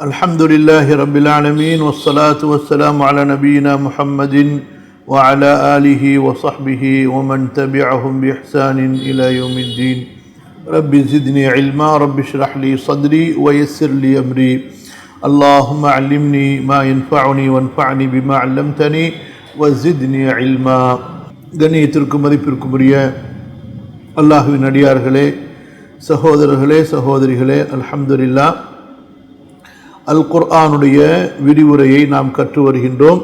الحمد لله رب العالمين والصلاة والسلام على نبينا محمد وعلى آله وصحبه ومن تبعهم بإحسان إلى يوم الدين. رب زدني علما رب اشرح لي صدري ويسر لي أمري اللهم علمني ما ينفعني وانفعني بما علمتني وزدني علما. கண்ணியத்திற்கும் மதிப்பிற்கும் உரிய அல்லாஹ்வின் அடியார்களே, சகோதரர்களே, சகோதரிகளே, அல்ஹம்துலில்லாஹ், அல் குர்ஆனுடைய விரிவுரையை நாம் கற்று வருகின்றோம்.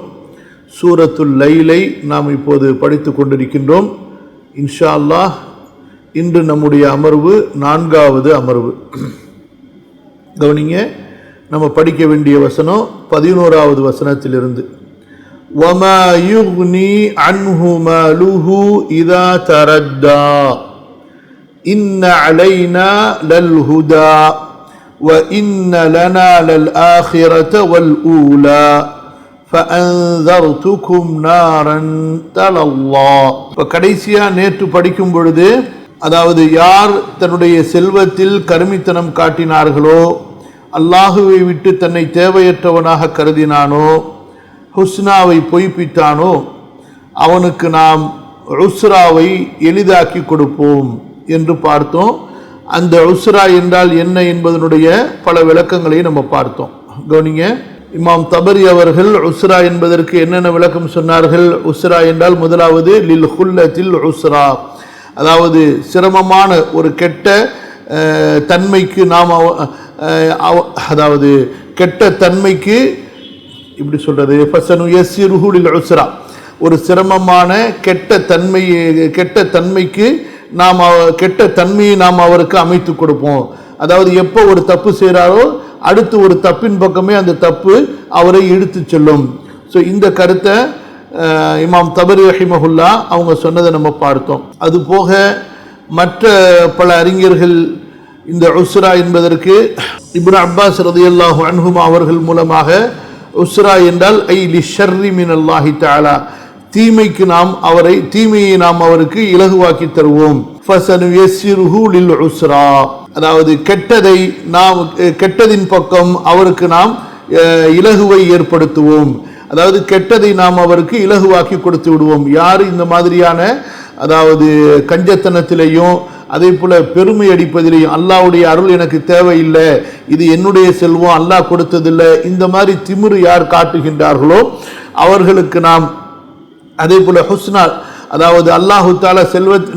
சூரத்துல் லைலை நாம் இப்போது படித்து கொண்டிருக்கின்றோம். இன்ஷா அல்லாஹ் இன்று நம்முடைய அமர்வு 4வது அமர்வு. கவனிங்க, நம்ம படிக்க வேண்டிய வசனம் 11வது வசனத்திலிருந்து. வமா யுக்னி அன்ஹு மாலுஹு இதா தரத்தா இன்ன அலைனா லல் ஹுதா وَإِنَّ لَنَا لَلْآخِرَةَ وَالْأُولَى فَأَنذَرْتُكُمْ نَارًا تَلَظَّى. இப்போ கடைசியாக நேற்று படிக்கும் பொழுது, அதாவது யார் தன்னுடைய செல்வத்தில் கருமித்தனம் காட்டினார்களோ, அல்லாஹுவை விட்டு தன்னை தேவையற்றவனாக கருதினானோ, ஹுஸ்னாவை பொய்ப்பித்தானோ, அவனுக்கு நாம் உஸ்ராவை எளிதாக்கி கொடுப்போம் என்று பார்த்தோம். அந்த உஸ்ரா என்றால் என்ன என்பதனுடைய பல விளக்கங்களை நம்ம பார்த்தோம். கவனிங்க, இமாம் தபரி அவர்கள் உஸ்ரா என்பதற்கு என்னென்ன விளக்கம் சொன்னார்கள்? உஸ்ரா என்றால் முதலாவது லில் ஹுல்லத்தில் உஸ்ரா, அதாவது சிரமமான ஒரு கெட்ட தன்மைக்கு நாம் அதாவது கெட்ட தன்மைக்கு இப்படி சொல்றது ஃபஸனு யஸ்ஸிருஹு லில் உஸ்ரா, ஒரு சிரமமான கெட்ட தன்மைக்கு நாம் கெட்ட தன்மையை நாம் அவருக்கு அமைத்து கொடுப்போம். அதாவது எப்போ ஒரு தப்பு செய்கிறாரோ அடுத்து ஒரு தப்பின் பக்கமே அந்த தப்பு அவரை இழுத்து செல்லும். ஸோ இந்த கருத்தை இமாம் தபரி ரஹிமஹுல்லா அவங்க சொன்னதை நம்ம பார்த்தோம். அதுபோக மற்ற பல அறிஞர்கள் இந்த உஸ்ரா என்பதற்கு இப்னு அப்பாஸ் ரலியல்லாஹு அன்ஹுமா அவர்கள் மூலமாக உஸ்ரா என்றால் ஐ லிஷர்ரி மினல்லாஹி தஆலா, தீமையை நாம் அவருக்கு இலகுவாக்கி தருவோம். ஃபஸனுயஸ்ஸிருஹு லில் உஸ்ரா, அதாவது கெட்டதின் பக்கம் அவருக்கு நாம் இலகுவை ஏற்படுத்துவோம். அதாவது கெட்டதை நாம் அவருக்கு இலகுவாக்கி கொடுத்து விடுவோம். யார் இந்த மாதிரியான அதாவது கஞ்சத்தனத்திலையும் அதே போல பெருமை அடிப்பதிலையும் அல்லாஹ்வுடைய அருள் எனக்கு தேவையில்லை, இது என்னுடைய செல்வம், அல்லாஹ் கொடுத்ததில்லை, இந்த மாதிரி திமிரு யார் காட்டுகின்றார்களோ அவர்களுக்கு நாம் அதே போல ஹுஸ்னா, அதாவது அல்லாஹு தாலா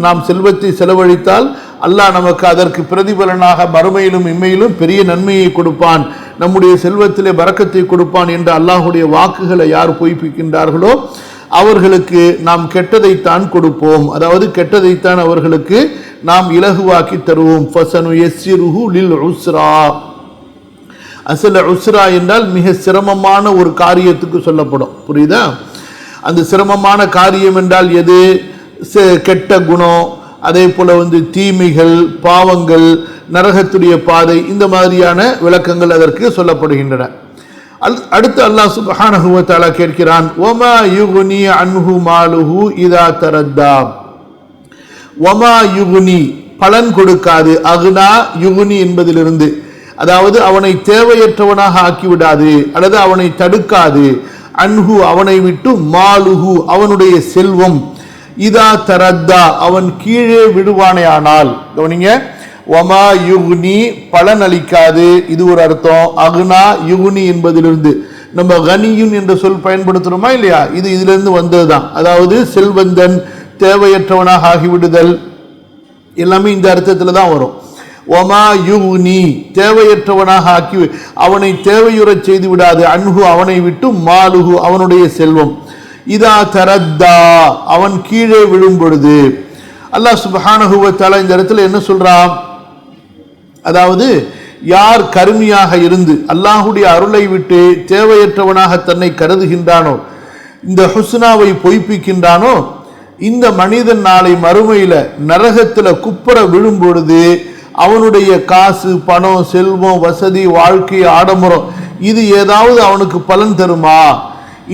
நாம் செல்வத்தை செலவழித்தால் அல்லாஹ் நமக்கு அதற்கு பிரதிபலனாக மறுமையிலும் இம்மையிலும் பெரிய நன்மையை கொடுப்பான், நம்முடைய செல்வத்திலே பரக்கத்தை கொடுப்பான் என்ற அல்லாஹுடைய வாக்குகளை யார் பொய்ப்பிக்கின்றார்களோ அவர்களுக்கு நாம் கெட்டதைத்தான் கொடுப்போம். அதாவது கெட்டதைத்தான் அவர்களுக்கு நாம் இலகுவாக்கி தருவோம். ஃபஸனுயஸ்ஸிருஹு லில் உஸ்ரா, அசல உஸ்ரா என்றால் மிக சிரமமான ஒரு காரியத்துக்கு சொல்லப்படும். புரியுதா? அந்த சிரமமான காரியம் என்றால் எது? கெட்ட குணம், அதே போல தீமைகள், பாவங்கள், நரகத்துடைய பாதை, இந்த மாதிரியான விளக்கங்கள் அதற்கு சொல்லப்படுகின்றன. அடுத்து அல்லாஹ் சுப்ஹானஹு வ தஆலா கேட்கிறான், வமா யுக்னி அன்ஹு மாலுஹு இதா தரத்தா. வமா யுக்னி பலன் கொடுக்காது, அக்னா யுக்னி என்பதிலிருந்து, அதாவது அவனை தேவையற்றவனாக ஆக்கிவிடாது அல்லது அவனை தடுக்காது, அன்ஹு அவனை விட்டு, மாலுஹு அவனுடைய செல்வம், இதா தரத்தா அவன் கீழே விடுவானேயானால். கவனிங்க, வமா யுக்னி பலன் அளிக்காது, இது ஒரு அர்த்தம். அக்னா யுக்னி என்பதிலிருந்து நம்ம கனியுன் என்ற சொல் பயன்படுத்துறோமா இல்லையா, இது இதிலிருந்து வந்ததுதான். அதாவது செல்வந்தன், தேவையற்றவனாக ஆகிவிடுதல், எல்லாமே இந்த அர்த்தத்தில் தான் வரும். ஒமா யுக்னி தேவையற்றவனாக ஆக்கி அவனை தேவையுறச் செய்து விடாது, அன்ஹு அவனை விட்டு, மாலுஹு அவனுடைய செல்வம், இதா தரத்தா அவன் கீழே விழும் பொழுது. அல்லாஹ் சுப்ஹானஹு வ தஆலா இந்த இடத்துல என்ன சொல்றான்? அதாவது யார் கருமியாக இருந்து அல்லாஹுடைய அருளை விட்டு தேவையற்றவனாக தன்னை கருதுகின்றானோ, இந்த ஹுஸ்னாவை பொய்ப்பிக்கின்றானோ, இந்த மனிதன் நாளை மறுமையில நரகத்துல குப்புற விழும் பொழுது அவனுடைய காசு, பணம், செல்வம், வசதி, வாழ்க்கை, ஆடம்பரம் இது ஏதாவது அவனுக்கு பலன் தருமா?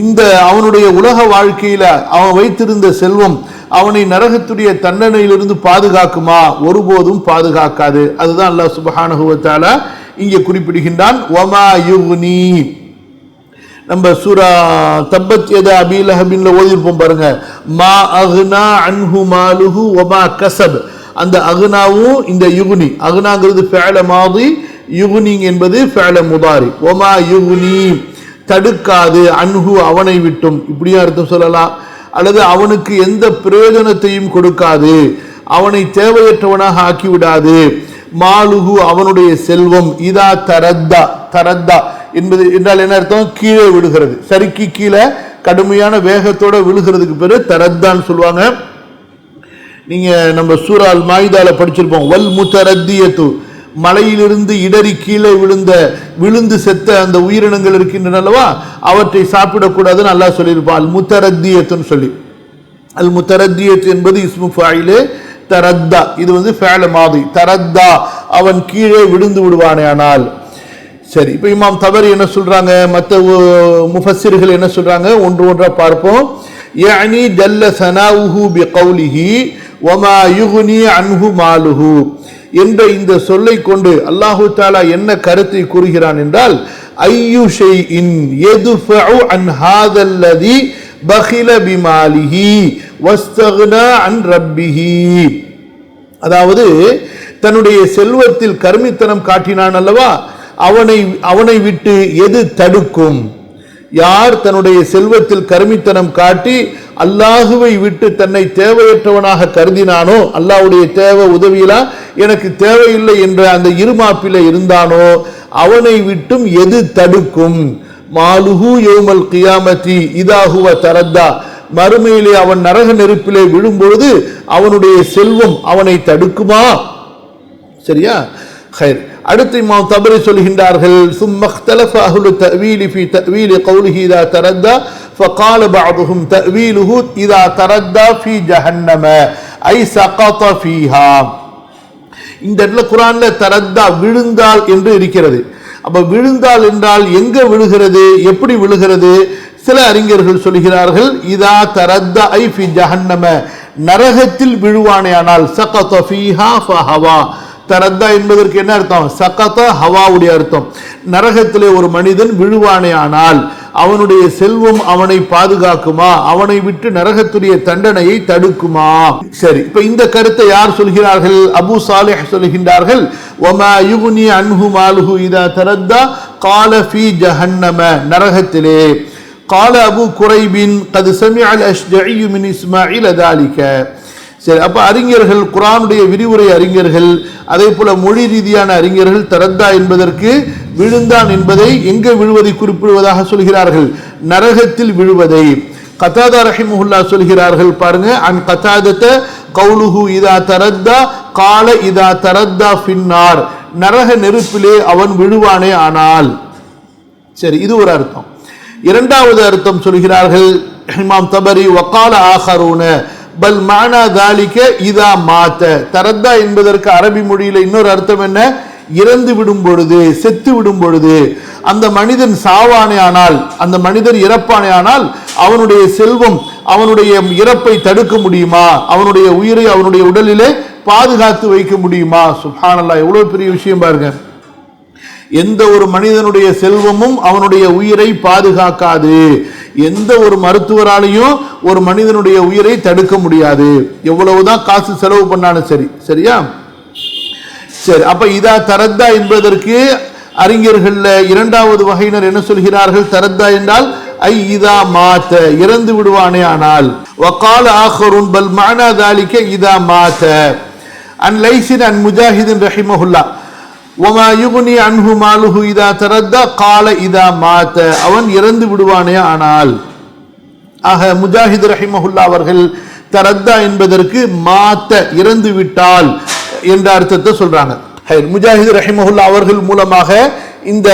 இந்த அவனுடைய உலக வாழ்க்கையில அவன் வைத்திருந்த செல்வம் அவனை நரகத்துடைய தண்டனையிலிருந்து பாதுகாக்குமா? ஒருபோதும் பாதுகாக்காது. அதுதான் அல்லாஹ் சுப்ஹானஹு வ தஆலா இங்கே குறிப்பிடுகின்றான். வமா யுக்னி, நம்ம சூரா தப்பத் யதா அபீ லஹபின்ல ஓதிருப்போம் பாருங்க, மா அக்னா அன்ஹு மாலுஹு வமா கஸப். அந்த அக்னாவும் இந்த யுக்னி, அக்னாங்கிறது ஃபஅல மாதி, யுக்னி என்பது ஃபஅல முதாரி. வமா யுக்னி தடுக்காது, அன்ஹு அவனை விட்டும், இப்படியும் அர்த்தம் சொல்லலாம். அல்லது அவனுக்கு எந்த பிரயோஜனத்தையும் கொடுக்காது, அவனை தேவையற்றவனாக ஆக்கிவிடாது. மாலுஹு அவனுடைய செல்வம், இதா தரத்தா, தரத்தா என்பது என்றால் என்ன அர்த்தம்? கீழே விழுகிறது, சரிக்கு கீழே கடுமையான வேகத்தோட விழுகிறதுக்கு பேரு தரத்தான்னு சொல்லுவாங்க. நீங்க நம்ம சூரா அல் மாயிதால படிச்சிருப்போம், வல் முத்தரத்தியத்து, மலையிலிருந்து இடறி கீழே விழுந்து செத்த அந்த உயிரினங்கள் இருக்கின்றன அல்லவா, அவற்றை சாப்பிடக்கூடாதுன்னு அல்லாஹ் சொல்லியிருப்பான், அல் முத்தரத்தியத்துன்னு சொல்லி. அல் முத்தரத்தியத் என்பது இஸ்மு ஃபாயிலே, தரத்தா இது வந்து ஃபஅல மாதி. தரத்தா அவன் கீழே விழுந்து விடுவானே ஆனால். சரி, இப்போ இமாம் தபரி என்ன சொல்றாங்க, மற்ற முஃபஸ்ஸிர்கள் என்ன சொல்றாங்க, ஒன்று ஒன்றா பார்ப்போம். யானி ஜல்ல சனாஉஹு பிகௌலிஹி வமா யுக்னி அன்ஹு மாலுஹு என்ற இந்த சொல்லை கொண்டு அல்லாஹு தஆலா என்ன கருத்தை கூறுகிறான் என்றால், ஐயு ஷைஇன் யதுஃபஉ அன் ஹாதல்லதி பகில பிமாலிஹி வஸ்தக்னா அன் ரப்பிஹி. அதாவது தன்னுடைய செல்வத்தில் கருமித்தனம் காட்டினான் அல்லவா, அவனை விட்டு எது தடுக்கும்? யார் தன்னுடைய செல்வத்தில் கருமித்தனம் காட்டி அல்லாஹுவை விட்டு தன்னை தேவையற்றவனாக கருதினானோ, அல்லாஹ்வுடைய தேவை உதவியெல்லாம் எனக்கு தேவையில்லை என்ற அந்த இருமாப்பில இருந்தானோ, அவனை விட்டும் எது தடுக்கும்? மாலுஹு யௌமல் கியாமத்தி இதா ஹுவ தரத்தா, மறுமையிலே அவன் நரக நெருப்பிலே விழும்பொழுது அவனுடைய செல்வம் அவனை தடுக்குமா? சரியா? ஹைர். அடுத்து இமாம் தபரி சொல்கின்றார்கள், ثم اختلف اهل التاويل في تاويل قوله اذا تردى فقال بعضهم تاويله اذا تردى في جهنم اي سقط فيها. இந்த இடத்துல குர்ஆன்ல தரத்தா விழுந்தால் என்று இருக்கிறது. அப்ப விழுந்தால் என்றால் எங்க விழுகிறது, எப்படி விழுகிறது? சில அறிஞர்கள் சொல்கிறார்கள், இதா தரத்தா ஐ ஃபி ஜஹன்னம, நரகத்தில் விழுவானேயானால், சகத ஃபீஹா ஃபஹவா. தரத்தா என்பதற்கு என்ன அர்த்தம்? சகத ஹவாவுடைய அர்த்தம். நரகத்திலே ஒரு மனிதன் விழுவானே ஆனால் அவனுடைய செல்வம் அவனை பாதுகாக்குமா, அவனை விட்டு நரகத்துடைய தண்டனையை தடுக்குமா? சரி, இப்ப இந்த கருத்தை யார் சொல்கிறார்கள்? அபு சாலிஹ் சொல்கின்றார்கள், வமா யுக்னி அன்ஹு மாலுஹு இதா தரத்தா கால ஃபீ ஜஹன்னம, நரகத்திலே. கால அபு குரைபின் கது சமிஅ அல் அஷ்ஜஇ மின் இஸ்மாயில் ذلك. சரி, அப்ப அறிஞர்கள், குர்ஆனுடைய விரிவுரை அறிஞர்கள், அதே போல மொழி ரீதியான அறிஞர்கள் தரத்தா என்பதற்கு விழுந்தான் என்பதை எங்க விழுவதை குறிப்பிடுவதாக சொல்கிறார்கள், நரகத்தில் விழுவதை. கதாதா ரஹிமஹுல்லாஹ் சொல்கிறார்கள் பாருங்க, அன் கதாதத கௌலுஹு இதா தரத்தா கால இதா தரத்தா ஃபின்னார், நரக நெருப்பிலே அவன் விழுவானே ஆனால். சரி, இது ஒரு அர்த்தம். இரண்டாவது அர்த்தம் சொல்கிறார்கள் இமாம் தபரி, வகால ஆகரூன பல் மானா தாலிக இதா மாத்த. தரத்தா என்பதற்கு அரபி மொழியில இன்னொரு அர்த்தம் என்ன? இறந்து விடும் பொழுது, செத்து விடும் பொழுது. அந்த மனிதன் சாவானே ஆனால், அந்த மனிதர் இறப்பானே ஆனால் அவனுடைய செல்வம் அவனுடைய இறப்பை தடுக்க முடியுமா? அவனுடைய உயிரை அவனுடைய உடலிலே பாதுகாத்து வைக்க முடியுமா? சுப்ஹானல்லாஹ், எவ்வளவு பெரிய விஷயம் பாருங்க. எந்த ஒரு மனிதனுடைய செல்வமும் அவனுடைய உயிரை பாதுகாக்காது. எந்த ஒரு மருத்துவராலையும் ஒரு மனிதனுடைய உயிரை தடுக்க முடியாது, எவ்வளவுதான் காசு செலவு பண்ணாலும் சரி. சரியா? சரி, அப்ப இதா தரத்தா என்பதற்கு அறிஞர்கள்ல இரண்டாவது வகையினர் என்ன சொல்கிறார்கள்? தரத்தா என்றால் ஐ இதா மாத்த, இறந்து விடுவானே ஆனால். வகால ஆகருன் பல் மானா தாலிக இதா மாத்த. அன் லைஸின் அன் முஜாஹிதின் ரஹிமஹுல்லாஹ் வமா யுக்னி அன்ஹு மாலுஹு இதா தரத்தா கால இதா மாத்த, அவன் இறந்து விடுவானே ஆனால். ஆக முஜாஹித் ரஹிமஹுல்லாஹ் அவர்கள் தரத்தா என்பதற்கு மாத்த, இறந்து விட்டால் என்ற அர்த்தத்தை சொல்றாங்க. முஜாஹித் ரஹிமஹுல்லாஹ் அவர்கள் மூலமாக இந்த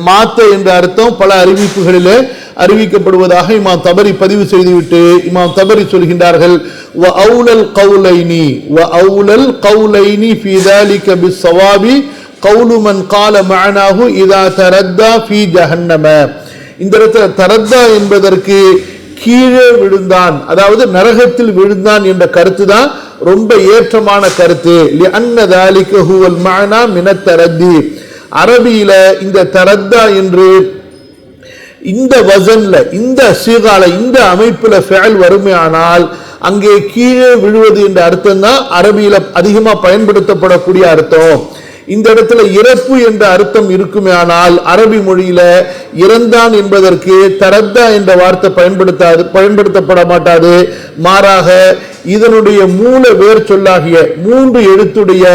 மாத்த என்ற அர்த்தம் பல அறிவிப்புகளிலே அறிவிக்கப்படுவதாக இமாம் தபரி பதிவு செய்துவிட்டு இமாம் தபரி சொல்கின்றார்கள், வ அவுலல் கௌலைனி வ அவுலல் கௌலைனி ஃபீ ذلك بالصواب قول من قال معناه اذا تردى في جهنم. இந்த இடத்துல தரத்தா என்பதற்கு கீழே விழுந்தான், அதாவது நரகத்தில் விழுந்தான் என்ற கருத்து தான் ரொம்ப ஏற்றமான கருத்து. لأن ذلك هو المعنى من التردي. அரபியில இந்த தரத்தா என்று இந்த வசன்ல, இந்த சீகால, இந்த அமைப்புல ஃபஅல் வருமையானால் அங்கே கீழே விழுவது என்ற அர்த்தம் தான் அரபியில அதிகமா பயன்படுத்தப்படக்கூடிய அர்த்தம். இந்த இடத்துல இறப்பு என்ற அர்த்தம் இருக்குமே ஆனால் அரபி மொழியில இறந்தான் என்பதற்கு தரத்தா என்ற வார்த்தை பயன்படுத்தப்பட மாட்டாது. மாறாக இதனுடைய மூல வேர் சொல்லாகிய 3 எழுத்துடைய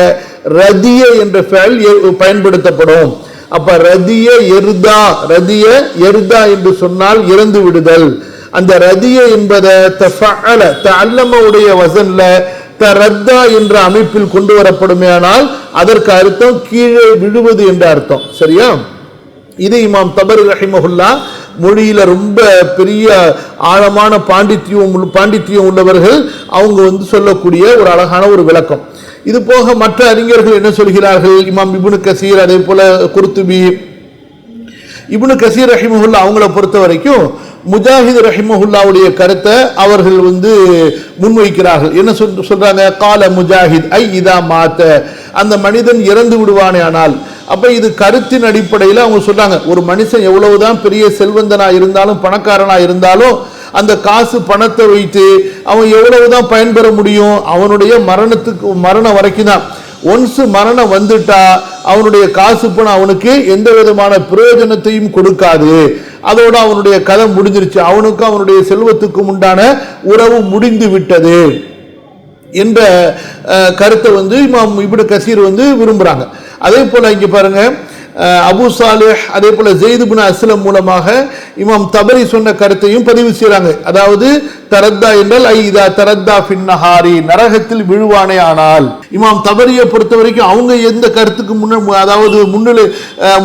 ரதிய என்ற ஃபஅல் பயன்படுத்தப்படும். அப்ப ரதிய எர்தா, ரதிய எர்தா என்று சொன்னால் இறந்து விடுதல். அந்த ரதிய என்பதை தஃஅல தஅல்லம உடைய வசன்ல தரத்தா என்ற அமைப்பில் கொண்டு வரப்படுமேயானால் அதற்கு அர்த்தம் கீழே விழுவது என்ற அர்த்தம். சரியா? இது இமாம் தபரி ரஹிமஹுல்லா மொழியில ரொம்ப பெரிய ஆழமான பாண்டித்யம் உள்ளவர்கள் அவங்க சொல்லக்கூடிய ஒரு அழகான ஒரு விளக்கம். இது போக மற்ற அறிஞர்கள் என்ன சொல்கிறார்கள்? இமாம் இப்னு கசீர், அதே போல குர்துபி. இப்னு கசீர் ரஹிமஹுல்லா அவங்கள பொறுத்த வரைக்கும் முஜாஹித் ரஹிமஹுல்லாவுடைய கருத்தை அவர்கள் முன்வைக்கிறார்கள். என்ன சொல்றாங்க? கால முஜாஹித் ஐ இதா மாத்த, அந்த மனிதன் இறந்து விடுவானே ஆனால். அப்ப இது கருத்தின் அடிப்படையில் அவங்க சொல்றாங்க, ஒரு மனுஷன் எவ்வளவுதான் பெரிய செல்வந்தனா இருந்தாலும் பணக்காரனா இருந்தாலும் அந்த காசு பணத்தை வைத்து அவன் எவ்வளவுதான் பயன்பெற முடியும்? அவனுடைய மரணம் வரைக்கும் தான். ஒன்ஸ் மரணம் வந்துட்டா அவனுடைய காசு பணம் அவனுக்கு எந்த விதமான பிரயோஜனத்தையும் கொடுக்காது. அதோட அவனுடைய கதை முடிஞ்சிருச்சு. அவனுக்கும் அவனுடைய செல்வத்துக்கும் உண்டான உறவு முடிந்து விட்டது என்ற கருத்தை இமாம் இப்னு கசீர் விரும்புறாங்க. அதே போல இங்க பாருங்க, அபு சாலிஹ் அதே போல ஸெய்த் இப்னு அஸ்லம் மூலமாக இமாம் தபரி சொன்ன கருத்தையும் பதிவு செய்றாங்க. அதாவது தரத்தா என்றால் ஐதா தரத்தா ஃபின் நஹாரி, நரகத்தில் விழுவானே ஆனால். இமாம் தபரியை பொறுத்த வரைக்கும் அவங்க எந்த கருத்துக்கு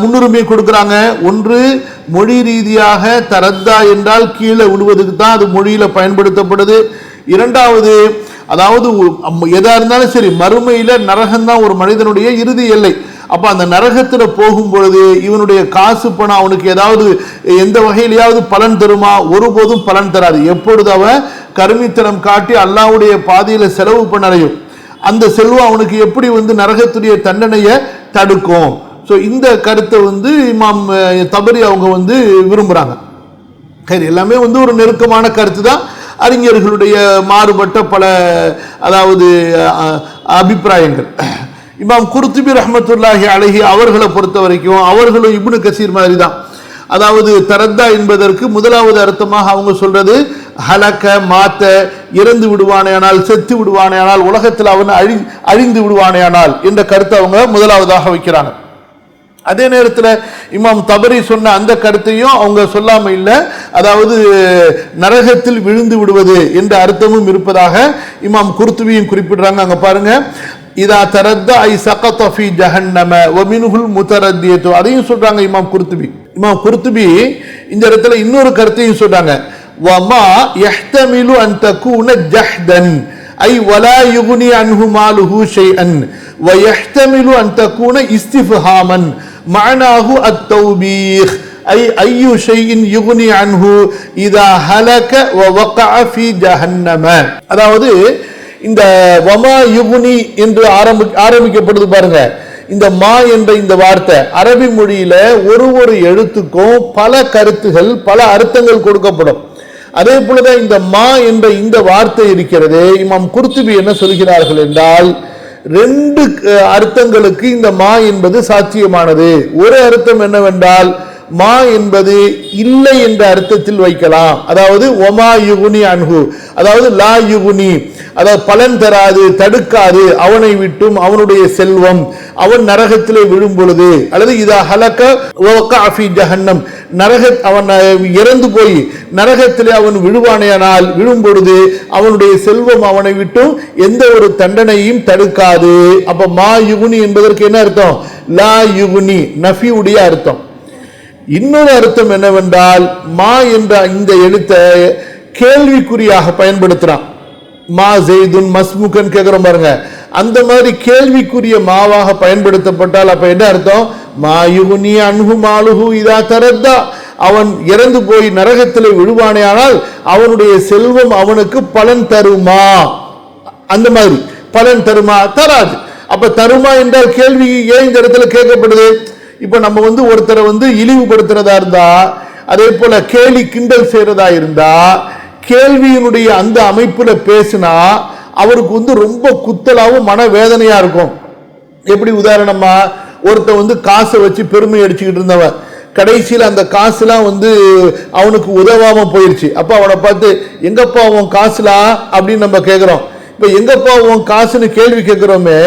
முன்னுரிமை கொடுக்கிறாங்க? ஒன்று, மொழி ரீதியாக தரத்தா என்றால் கீழே விழுவதுக்கு தான் அது மொழியில பயன்படுத்தப்படுது. இரண்டாவது, அதாவது எதா இருந்தாலும் சரி மறுமையில நரகம்தான் ஒரு மனிதனுடைய இறுதி எல்லை. அப்ப அந்த நரகத்துல போகும் பொழுது இவனுடைய காசு பணம் அவனுக்கு ஏதாவது எந்த வகையிலேயாவது பலன் தருமா? ஒருபோதும் பலன் தராது. எப்பொழுது அவன் கருமித்தனம் காட்டி அல்லாஹ்வுடைய பாதையில செலவு பண்ணறையும் அந்த செல்வம் அவனுக்கு எப்படி நரகத்துடைய தண்டனையை தடுக்கும்? ஸோ இந்த கருத்தை இமாம் தபரி அவங்க விரும்புறாங்க. எல்லாமே ஒரு நெருக்கமான கருத்து தான். அறிஞர்களுடைய மாறுபட்ட பல அபிப்பிராயங்கள். இமாம் குர்துபி ரஹ்மத்துல்லாஹி அலைஹி அவர்களை பொறுத்த வரைக்கும் அவர்களும் இப்னு கசீர் மாதிரி தான். அதாவது தரத்தா என்பதற்கு முதலாவது அர்த்தமாக அவங்க சொல்றது ஹலக்க மாத்த, இறந்து விடுவானேயானால், செத்து விடுவானேயானால், உலகத்தில் அவன் அழிந்து விடுவானேயானால் என்ற கருத்தை அவங்க முதலாவதாக வைக்கிறாங்க. அதே நேரத்தில் இமாம் தபரி சொன்ன அந்த கருத்தையும் அவங்க சொல்லாம இல்லை. அதாவது நரகத்தில் விழுந்து விடுவது என்ற அர்த்தமும் இருப்பதாக இமாம் குர்துபியும் குறிப்பிடுறாங்க. அங்க பாருங்க, இதா தரத்தா ஐ சகத ஃபீ ஜஹன்னம வ மின்ஹுல் முத்தரத்தியது, அதையும் சொல்றாங்க இமாம் குர்துபி. இமாம் குர்துபி இந்த இடத்துல இன்னொரு கருத்தையும் சொல்றாங்க, வமா யஹ்தமிலு அன் தகூன ஜஹ்தன் ஐ வலா யுக்னி அன்ஹு மாலுஹு ஷைஅன் வ யஹ்தமிலு அன் தகூன இஸ்திஃப்ஹாமன் மஅனாஹு அத்-தௌபீஹ் ஐ ஐயு ஷைஇன் யுக்னி அன்ஹு இதா ஹலக வ வகஅ ஃபீ ஜஹன்னம. அதாவது இந்த வமா யுகுனி என்று ஆரம்பிக்கப்படுது பாருங்க. இந்த மா என்ற இந்த வார்த்தை அரபி மொழியில ஒரு எழுத்துக்கும் பல கருத்துகள், பல அர்த்தங்கள் கொடுக்கப்படும். அதே போலதான் இந்த மா என்ற இந்த வார்த்தை இருக்கிறது. இமாம் குர்துபி என்ன சொல்கிறார்கள் என்றால், 2 அர்த்தங்களுக்கு இந்த மா என்பது சாத்தியமானது. ஒரு அர்த்தம் என்னவென்றால், மா என்பது இல்லை என்ற அர்த்தத்தில் வைக்கலாம். அதாவது ஒமா யுகுனி அன்ஹு, அதாவது லா யுகுனி, அதாவது பலன் தராது, தடுக்காது, அவனை விட்டும் அவனுடைய செல்வம், அவன் நரகத்திலே விழும் பொழுது, அல்லது இதா ஹலக வகஅ ஃபீ ஜஹன்னம், அவன் இறந்து போய் நரகத்திலே அவன் விழுவானேயானால், விழும் பொழுது அவனுடைய செல்வம் அவனை விட்டும் எந்த ஒரு தண்டனையும் தடுக்காது. அப்ப மா யுகுனி என்பதற்கு என்ன அர்த்தம்? லா யுகுனி, நஃபி உடைய அர்த்தம். இன்னொரு அர்த்தம் என்னவென்றால், மா என்ற இந்த எழுத்தை கேள்விக்குறியாக பயன்படுத்துறான். மா ஜெய்துன் மஸ்முகன் கேட்கிறோம் பாருங்க, அந்த மாதிரி கேள்விக்குரிய மாவாக பயன்படுத்தப்பட்டால் அப்ப என்ன அர்த்தம்? மா யுகுனி அன்ஹு மாலுஹு இதா தரத்தா, அவன் இறந்து போய் நரகத்திலே விழுவானேயானால் அவனுடைய செல்வம் அவனுக்கு பலன் தருமா? அந்த மாதிரி பலன் தருமா? தராது. அப்ப தருமா என்றால் கேள்வி ஏன் இந்த இடத்துல கேட்கப்படுது? இப்ப நம்ம ஒருத்தரை இழிவுபடுத்துறதா இருந்தா, அதே போல கேலி கிண்டல் செய்யறதா இருந்தா, கேள்வியினுடைய அந்த அமைப்புல பேசினா அவருக்கு ரொம்ப குத்தலாவும் மனவேதனையா இருக்கும். எப்படி உதாரணமா, ஒருத்த காசை வச்சு பெருமை அடிச்சுக்கிட்டு இருந்தவன் கடைசியில் அந்த காசுலாம் அவனுக்கு உதவாம போயிருச்சு. அப்ப அவனை பார்த்து எங்கப்பா அவன் காசுலாம் அப்படின்னு நம்ம கேட்கிறோம். இப்ப எங்கப்பா உன் காசுன்னு கேள்வி கேட்கிறோமே,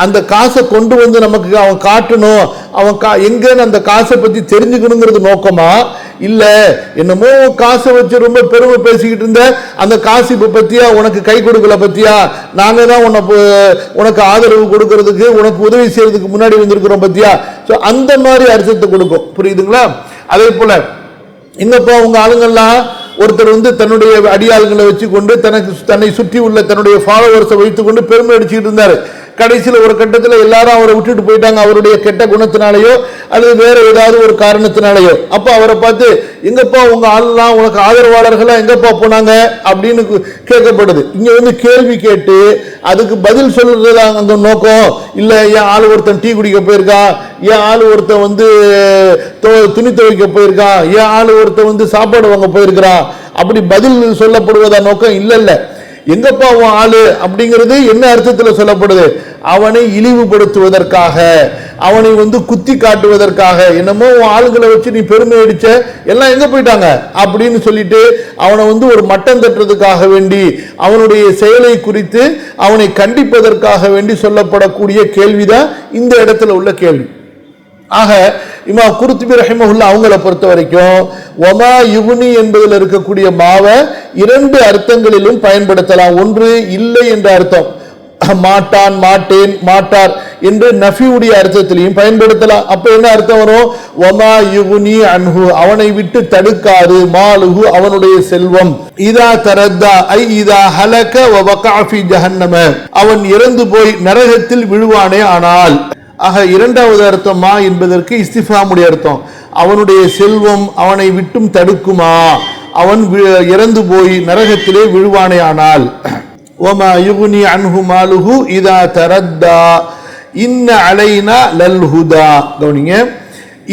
அந்த காசை கொண்டு நமக்கு அவன் காட்டணும், அவன் எங்கன்னு அந்த காசை பத்தி தெரிஞ்சுக்கணுங்கிறது நோக்கமா, இல்ல என்னமோ காசை வச்சு ரொம்ப பெருமை பேசிக்கிட்டு இருந்த அந்த காசு இப்ப பத்தியா உனக்கு கை கொடுக்கல பத்தியா, நாங்க தான் உனக்கு ஆதரவு கொடுக்கறதுக்கு உனக்கு உதவி செய்யறதுக்கு முன்னாடி வந்திருக்கிறோம் பத்தியா. அந்த மாதிரி அர்த்தத்தை கொடுக்கும். புரியுதுங்களா? அதே போல எங்கப்பா உங்க ஆளுங்கள்லாம் ஒருத்தர் தன்னுடைய அடியாள்களை வச்சு கொண்டு தன்னை சுற்றி உள்ள தன்னுடைய ஃபாலோவர்ஸை வைத்துக் கொண்டு பெருமை அடிச்சுக்கிட்டு இருந்தாரு. கடைசியில் ஒரு கட்டத்தில் எல்லாரும் அவரை விட்டுட்டு போயிட்டாங்க, அவருடைய கெட்ட குணத்தினாலேயோ அல்லது வேற ஏதாவது ஒரு காரணத்தினாலேயோ. அப்ப அவரை பார்த்து எங்கப்பா உங்க ஆள்லாம் உனக்கு ஆதரவாளர்களா எங்கப்பா போனாங்க அப்படின்னு கேட்கப்படுது. இங்க கேள்வி கேட்டு அதுக்கு பதில் சொல்றதா அந்த நோக்கம் இல்ல. என் ஆள் ஒருத்தன் டீ குடிக்க போயிருக்கா, என் ஆள் ஒருத்தன் துணி துவைக்க போயிருக்கா, என் ஆள் ஒருத்தன் சாப்பாடு வாங்க போயிருக்கிறா, அப்படி பதில் சொல்லப்படுவதா நோக்கம் இல்ல. எங்கப்பா உன் ஆளு அப்படிங்கிறது என்ன அர்த்தத்துல சொல்லப்படுது? அவனை இழிவுபடுத்துவதற்காக, அவனை குத்தி காட்டுவதற்காக, என்னமோ உன் ஆளுங்களை வச்சு நீ பெருமை அடிச்ச எல்லாம் எங்க போயிட்டாங்க அப்படின்னு சொல்லிட்டு அவனை ஒரு மட்டம் தட்டுறதுக்காக வேண்டி, அவனுடைய செயலை குறித்து அவனை கண்டிப்பதற்காக வேண்டி சொல்லப்படக்கூடிய கேள்விதான் இந்த இடத்துல உள்ள கேள்வி. ஆக இமாம் குர்துபி ரஹிமஹுல்லாஹ் அவங்களை பொறுத்த வரைக்கும் வமா யுக்னி என்பதில் இருக்கக்கூடிய மாவை இரண்டு அர்த்தங்களிலும் பயன்படுத்தலாம். ஒன்று இல்லை என்ற அர்த்தம், மாட்டான், மாட்டேன், மாட்டார் என்று நஃபியுடைய அர்த்தத்திலையும் பயன்படுத்தலாம். அப்ப என்ன அர்த்தம் வரும்? வமா யுக்னி அன்ஹு, அவனை விட்டு தடுக்காது, மாலுஹு அவனுடைய செல்வம், இதா தரத்தா ஐ இதா ஹலக வ வகஅ ஃபீ ஜஹன்னம, அவன் இறந்து போய் நரகத்தில் விழுவானே ஆனால். ஆக இரண்டாவது அர்த்தம் மா என்பதற்கு இஸ்திஃபாமுடைய அர்த்தம், அவனுடைய செல்வம் அவனை விட்டும் தடுக்குமா, அவன் இறந்து போய் நரகத்திலே விழுவானே ஆனால். வமா யுக்னி அன்ஹு மாலுஹு இதா தரத்தா இன்ன அலைனா லல் ஹுதா. கவனிங்க,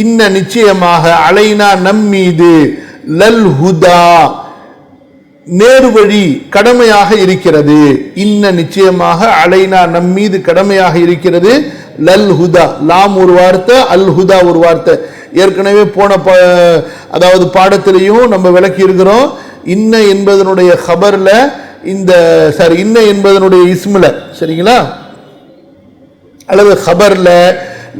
இன்ன நிச்சயமாக, அலைனா நம்மீது, லல் ஹுதா நேர்வழி கடமையாக இருக்கிறது. இன்ன நிச்சயமாக, அலைனா நம்மீது கடமையாக இருக்கிறது, லல் ஹுதா, லாம் ஒரு வார்த்தை, அல் ஹுதா ஒரு வார்த்தை. ஏற்கனவே போன அதாவது பாடத்திலையும் நம்ம விளக்கி இருக்கிறோம். இன்ன என்பதனுடைய ஹபர்ல இன்ன என்பதனுடைய இஸ்முல, சரிங்களா, அல்லது ஹபர்ல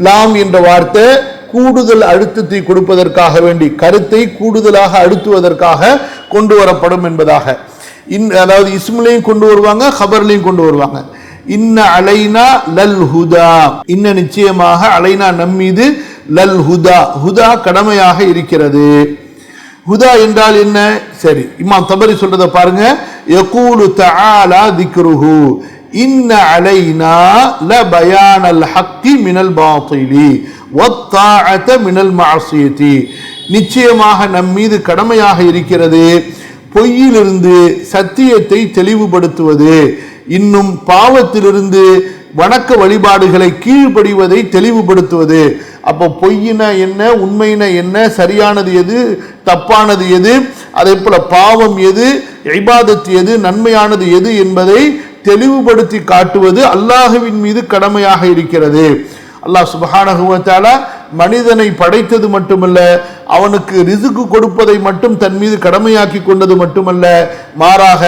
லாம் என்ற வார்த்தை கூடுதல் அழுத்தத்தை கொடுப்பதற்காக வேண்டி, கருத்தை கூடுதலாக அழுத்துவதற்காக கொண்டு வரப்படும் என்பதாக. அதாவது இஸ்முலையும் கொண்டு வருவாங்க, ஹபர்லையும் கொண்டு வருவாங்க. இன்ன அலைனா லல் ஹுதா, இன்ன நிச்சயமாக, அலைனா நம்மீது, லல் ஹுதா ஹுதா கடமையாக இருக்கிறது. ஹுதா என்றால் என்ன? சரி, இமாம் தபரி சொல்றத பாருங்க. யகூலு தஆலா திக்ருஹு இன்ன அலைனா லபயானல் ஹக்கி மினல் பாத்திலி வத்தாஅத மினல் மஅசியதி, நிச்சயமாக நம்மீது கடமையாக இருக்கிறது பொய்யிலிருந்து சத்தியத்தை தெளிவுபடுத்துவது, இன்னும் பாவத்திலிருந்து வணக்க வழிபாடுகளை கீழ்ப்படிவதை தெளிவுபடுத்துவது. அப்போ பொய்யின என்ன, உண்மையின என்ன, சரியானது எது, தப்பானது எது, அதே போல பாவம் எது, இபாதத் எது, நன்மையானது எது என்பதை தெளிவுபடுத்தி காட்டுவது அல்லாஹ்வின் மீது கடமையாக இருக்கிறது. அல்லாஹ் சுப்ஹானஹு வ தஆலா மனிதனை படைத்தது மட்டுமல்ல, அவனுக்கு ரிசுக்கு கொடுப்பதை மட்டும் தன் மீது கடமையாக்கி கொண்டது மட்டுமல்ல, மாறாக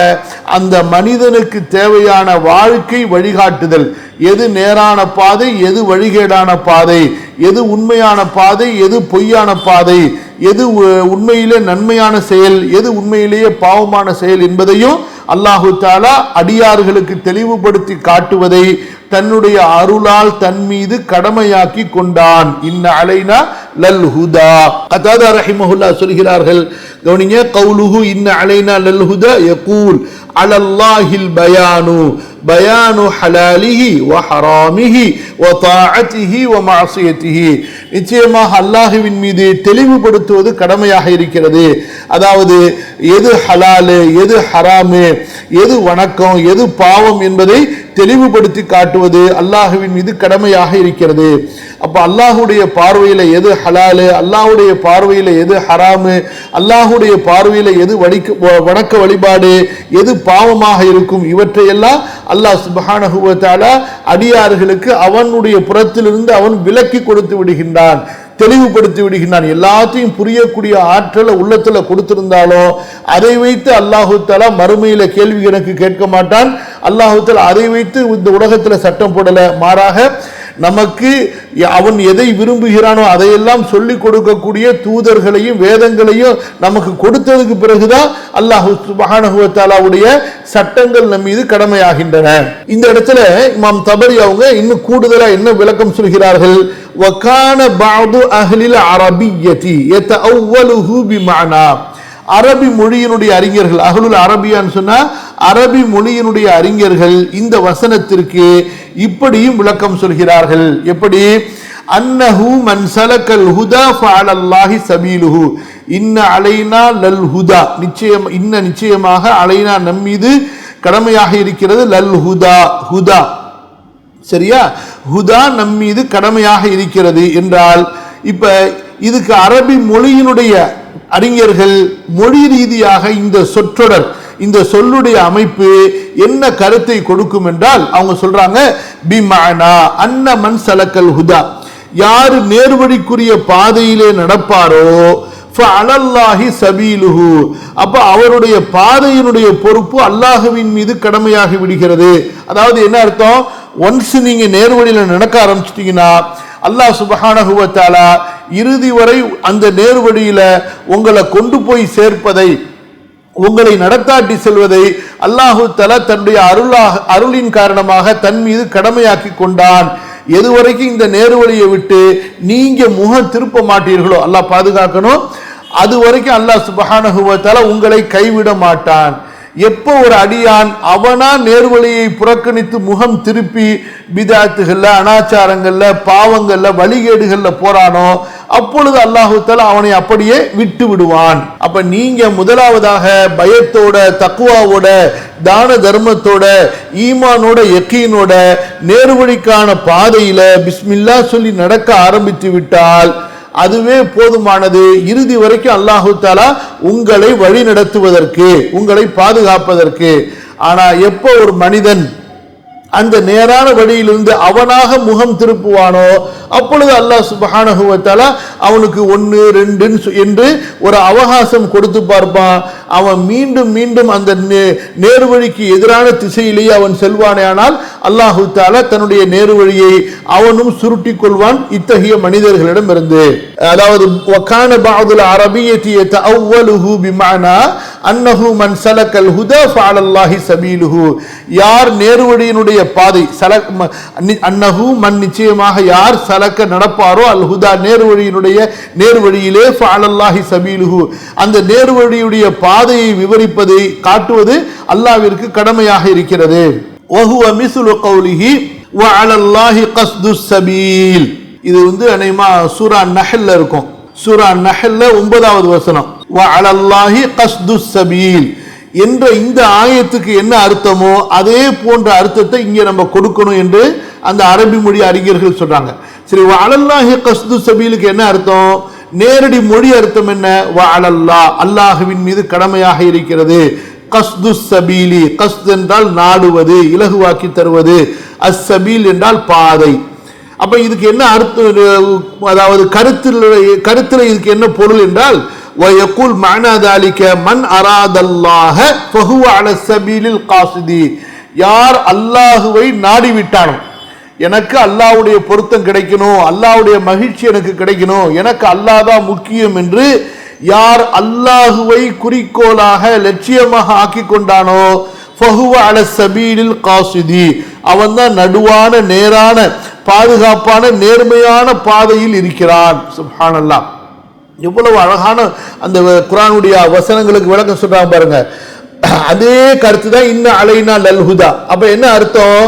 அந்த மனிதனுக்கு தேவையான வாழ்க்கை வழிகாட்டுதல், எது நேரான பாதை, எது வழிகேடான பாதை, எது உண்மையான பாதை, எது பொய்யான பாதை, எது உண்மையிலே நன்மையான செயல், எது உண்மையிலேயே பாவமான செயல் என்பதையும் அல்லாஹு தஆலா அடியார்களுக்கு தெளிவுபடுத்தி காட்டுவதை தன்னுடைய அருளால் தன் மீது கடமையாக்கி கொண்டான். இன்ன அலைனா லல் ஹுதா. கதாதா ரஹிமஹுல்லாஹ் சொல்கிறார்கள், கவனிங்க, கவுலுஹு இன்ன அலைனா லல் ஹுதா யகூல் அலல்லாஹில் பயானு பயானு ஹலாலிஹி வ ஹராமிஹி வ தாஅத்திஹி வ மஅசியத்திஹி, நிச்சயமாக அல்லாஹ்வின் மீது தெளிவுபடுத்துவது கடமையாக இருக்கிறது. அதாவது எது ஹலாலு, எது ஹராமு, எது வணக்கம், எது பாவம் என்பதை தெளிவுபடுத்தி காட்டுவது அல்லாஹ்வின் மீது கடமையாக இருக்கிறது. அப்ப அல்லாஹ்வுடைய பார்வையில எது ஹலாலு, அல்லாஹ்வுடைய பார்வையில எது ஹராமு, அல்லாஹ்வுடைய பார்வையில எது வணக்க வழிபாடு, எது பாவமாக இருக்கும், இவற்றையெல்லாம் அல்லாஹ் சுப்ஹானஹு வ தஆலா அடியார்களுக்கு அவனுடைய புறத்திலிருந்து அவன் விலக்கி கொடுத்து விடுகின்றான், தெளிவுபடுத்தி விடுகின்றான். எல்லாத்தையும் புரியக்கூடிய ஆற்றலை உள்ளத்துல கொடுத்திருந்தாலும் அதை வைத்து அல்லாஹு தஆலா மறுமையில கேள்வி கணக்கு கேட்க மாட்டான். அல்லாஹு தஆலா அதை வைத்து இந்த உலகத்துல சட்டம் போடல. மாறாக நமக்கு அவன் எதை விரும்புகிறானோ அதையெல்லாம் சொல்லிக் கொடுக்கக்கூடிய தூதர்களையும் வேதங்களையும் நமக்கு கொடுத்ததுக்கு பிறகுதான் அல்லாஹ் சுப்ஹானஹு வ தஆலாவுடைய சட்டங்கள் நம் மீது கடமையாகின்றன. இந்த இடத்துல இமாம் தபரி அவங்க இன்னும் கூடுதலா என்ன விளக்கம் சொல்கிறார்கள்? வகான பஅது அஹ்லில் அரபிய்யதி யதஅவ்வலுஹு பிமஅனா. அரபி மொழியினுடைய அறிஞர்கள், அஹ்லுல் அரபியான்னு சொன்னா அரபி மொழியினுடைய அறிஞர்கள் இந்த வசனத்திற்கு இப்படியும் விளக்கம் சொல்கிறார்கள். எப்படி? அன்னஹு மன் சலக்கல் ஹுதா ஃபஅலல்லாஹி சபீலுஹு இன்ன அலைனா லல் ஹுதா. நிச்சயமாக அலைனா நம் மீது கடமையாக இருக்கிறது. லல் ஹுதா, ஹுதா, சரியா? ஹுதா நம் மீது கடமையாக இருக்கிறது என்றால் இப்ப இதுக்கு அரபி மொழியினுடைய அறிஞர்கள் மொழி ரீதியாக இந்த சொற்றொடர், இந்த சொல்லுடைய அமைப்பு என்ன கருத்தை கொடுக்கும் என்றால் அவங்க சொல்றாங்க பிமஅனா அன்ன மன் சலக்கல் ஹுதா, யாரு நேர்வழிக்குரிய பாதையிலே நடப்பாரோ ஃபஅலல்லாஹி சபீலுஹு, அப்ப அவருடைய பாதையினுடைய பொறுப்பு அல்லாஹ்வின் மீது கடமையாகி விடுகிறது. அதாவது என்ன அர்த்தம்? ஒன்ஸ் நீங்க நேர்வழியில நடக்க ஆரம்பிச்சிட்டீங்கன்னா அல்லாஹ் சுப்ஹானஹு வ தஆலா இறுதி வரை அந்த நேர்வழியில உங்களை கொண்டு போய் சேர்ப்பதை, உங்களை நடத்தாட்டி செல்வதை அல்லாஹு தஆலா தன்னுடைய அருளின் காரணமாக தன் மீது கடமையாக்கி கொண்டான். எதுவரைக்கும் இந்த நேர்வழியை விட்டு நீங்க முகம் திருப்ப மாட்டீர்களோ, அல்லாஹ் பாதுகாக்கணும், அது வரைக்கும் அல்லாஹ் சுப்ஹானஹு வ தஆலா உங்களை கைவிட மாட்டான். எப்போ ஒரு அடியான் அவனா நேர்வழியை புறக்கணித்து முகம் திருப்பி பிதாத்துகள்ல, அனாச்சாரங்கள்ல, பாவங்கள்ல, வழிகேடுகள்ல போறானோ அப்பொழுது அல்லாஹு தஆலா அவனை அப்படியே விட்டு விடுவான். அப்ப நீங்க முதலாவதாக பயத்தோட, தக்வாவோட, தான தர்மத்தோட, ஈமானோட, யக்கீனோட நேர்வழிக்கான பாதையில பிஸ்மில்லா சொல்லி நடக்க ஆரம்பித்து விட்டால் அதுவே போதுமானது. இறுதி வரைக்கும் அல்லாஹு தஆலா உங்களை வழி நடத்துவதற்கு, உங்களை பாதுகாப்பதற்கு. ஆனா எப்போ ஒரு மனிதன் அந்த நேரான வழியிலிருந்து அவனாக முகம் திருப்புவானோ அப்பொழுது அல்லாஹ் சுப்ஹானஹு வ தஆலா அவனுக்கு 1 2 என்று ஒரு அவகாசம் கொடுத்து பார்ப்பான். அவன் மீண்டும் மீண்டும் அந்த நேர்வழிக்கு எதிரான திசையிலேயே அவன் செல்வானேயானால் அல்லாஹு தஆலா தன்னுடைய நேர்வழியை அவனும் சுருட்டி கொள்வான் இத்தகைய மனிதர்களிடம் இருந்து. அதாவது வகான பஅதுல் அரபிய்யதி யதஅவ்வலுஹு பிமஅனா அன்னஹு மன் சலக்கல் ஹுதா ஃபஅலல்லாஹி சபீலுஹு, யார் நேர்வழியினுடைய பாதை, அன்னஹு மன் நிச்சயமாக யார் சலக்க நடப்பாரோ அல் ஹுதா நேர்வழியினுடைய நேர்வழியிலே ஃபஅலல்லாஹி சபீலுஹு, அந்த நேர்வழியுடைய பாதையை விவரிப்பதை காட்டுவது அல்லாஹ்விற்கு கடமையாக இருக்கிறது. வஹுவ மிஸ்லு கௌலிஹி வ அலல்லாஹி கஸ்துஸ் சபீல். இது அநேகமா சூரா நஹ்ல்ல இருக்கும். சூரா நஹ்ல்ல 9வது வசனம் வ அலல்லாஹி கஸ்துஸ் சபீல் என்ற இந்த ஆயத்துக்கு என்ன அர்த்தமோ அதே போன்ற அர்த்தத்தை இங்கே நம்ம கொடுக்கணும் என்று அந்த அரபி மொழி அறிஞர்கள் சொல்றாங்க. சரி, வ அலல்லாஹி கஸ்துஸ் சபீலுக்கு என்ன அர்த்தம்? நேரடி மொழி அர்த்தம் என்ன? வ அலல்லாஹ், அல்லாஹ்வின் மீது கடமையாக இருக்கிறது. கஸ்துஸ் சபீலி, கஸ்த் என்றால் நாடுவது, இலகுவாக்கி தருவது, அஸ்ஸபீல் என்றால் பாதை. அப்ப இதுக்கு என்ன அர்த்தம்? அதாவது கருத்துல இதுக்கு என்ன பொருள் என்றால் وَيَقُولُ مَعْنَى ذَلِكَ مَنْ أَرَادَ اللَّهَ فَهُوَ عَلَى السَّبِيلِ الْقَاصِدِ, யார் அல்லாஹ்வை நாடிவிட்டானோ, எனக்கு அல்லாஹ்வுடைய பொருத்தம் கிடைக்கணும், அல்லாஹ்வுடைய மகிழ்ச்சி எனக்கு கிடைக்கணும், எனக்கு அல்லாஹ் தான் முக்கியம் என்று யார் அல்லாஹ்வை குறிக்கோளாக லட்சியமாக ஆக்கி கொண்டானோ ஃபஹுவ அல சபீலில் காசிதி, அவன் தான் நடுவான நேரான பாதுகாப்பான நேர்மையான பாதையில் இருக்கிறான். சுப்ஹானல்லாஹ், எவ்வளவு அழகான அந்த குர்ஆனுடைய வசனங்களுக்கு விளக்கம் சொல்றாங்க பாருங்க. அதே கருத்து தான் இன்ன அலைனா லல் ஹுதா. அப்ப என்ன அர்த்தம்?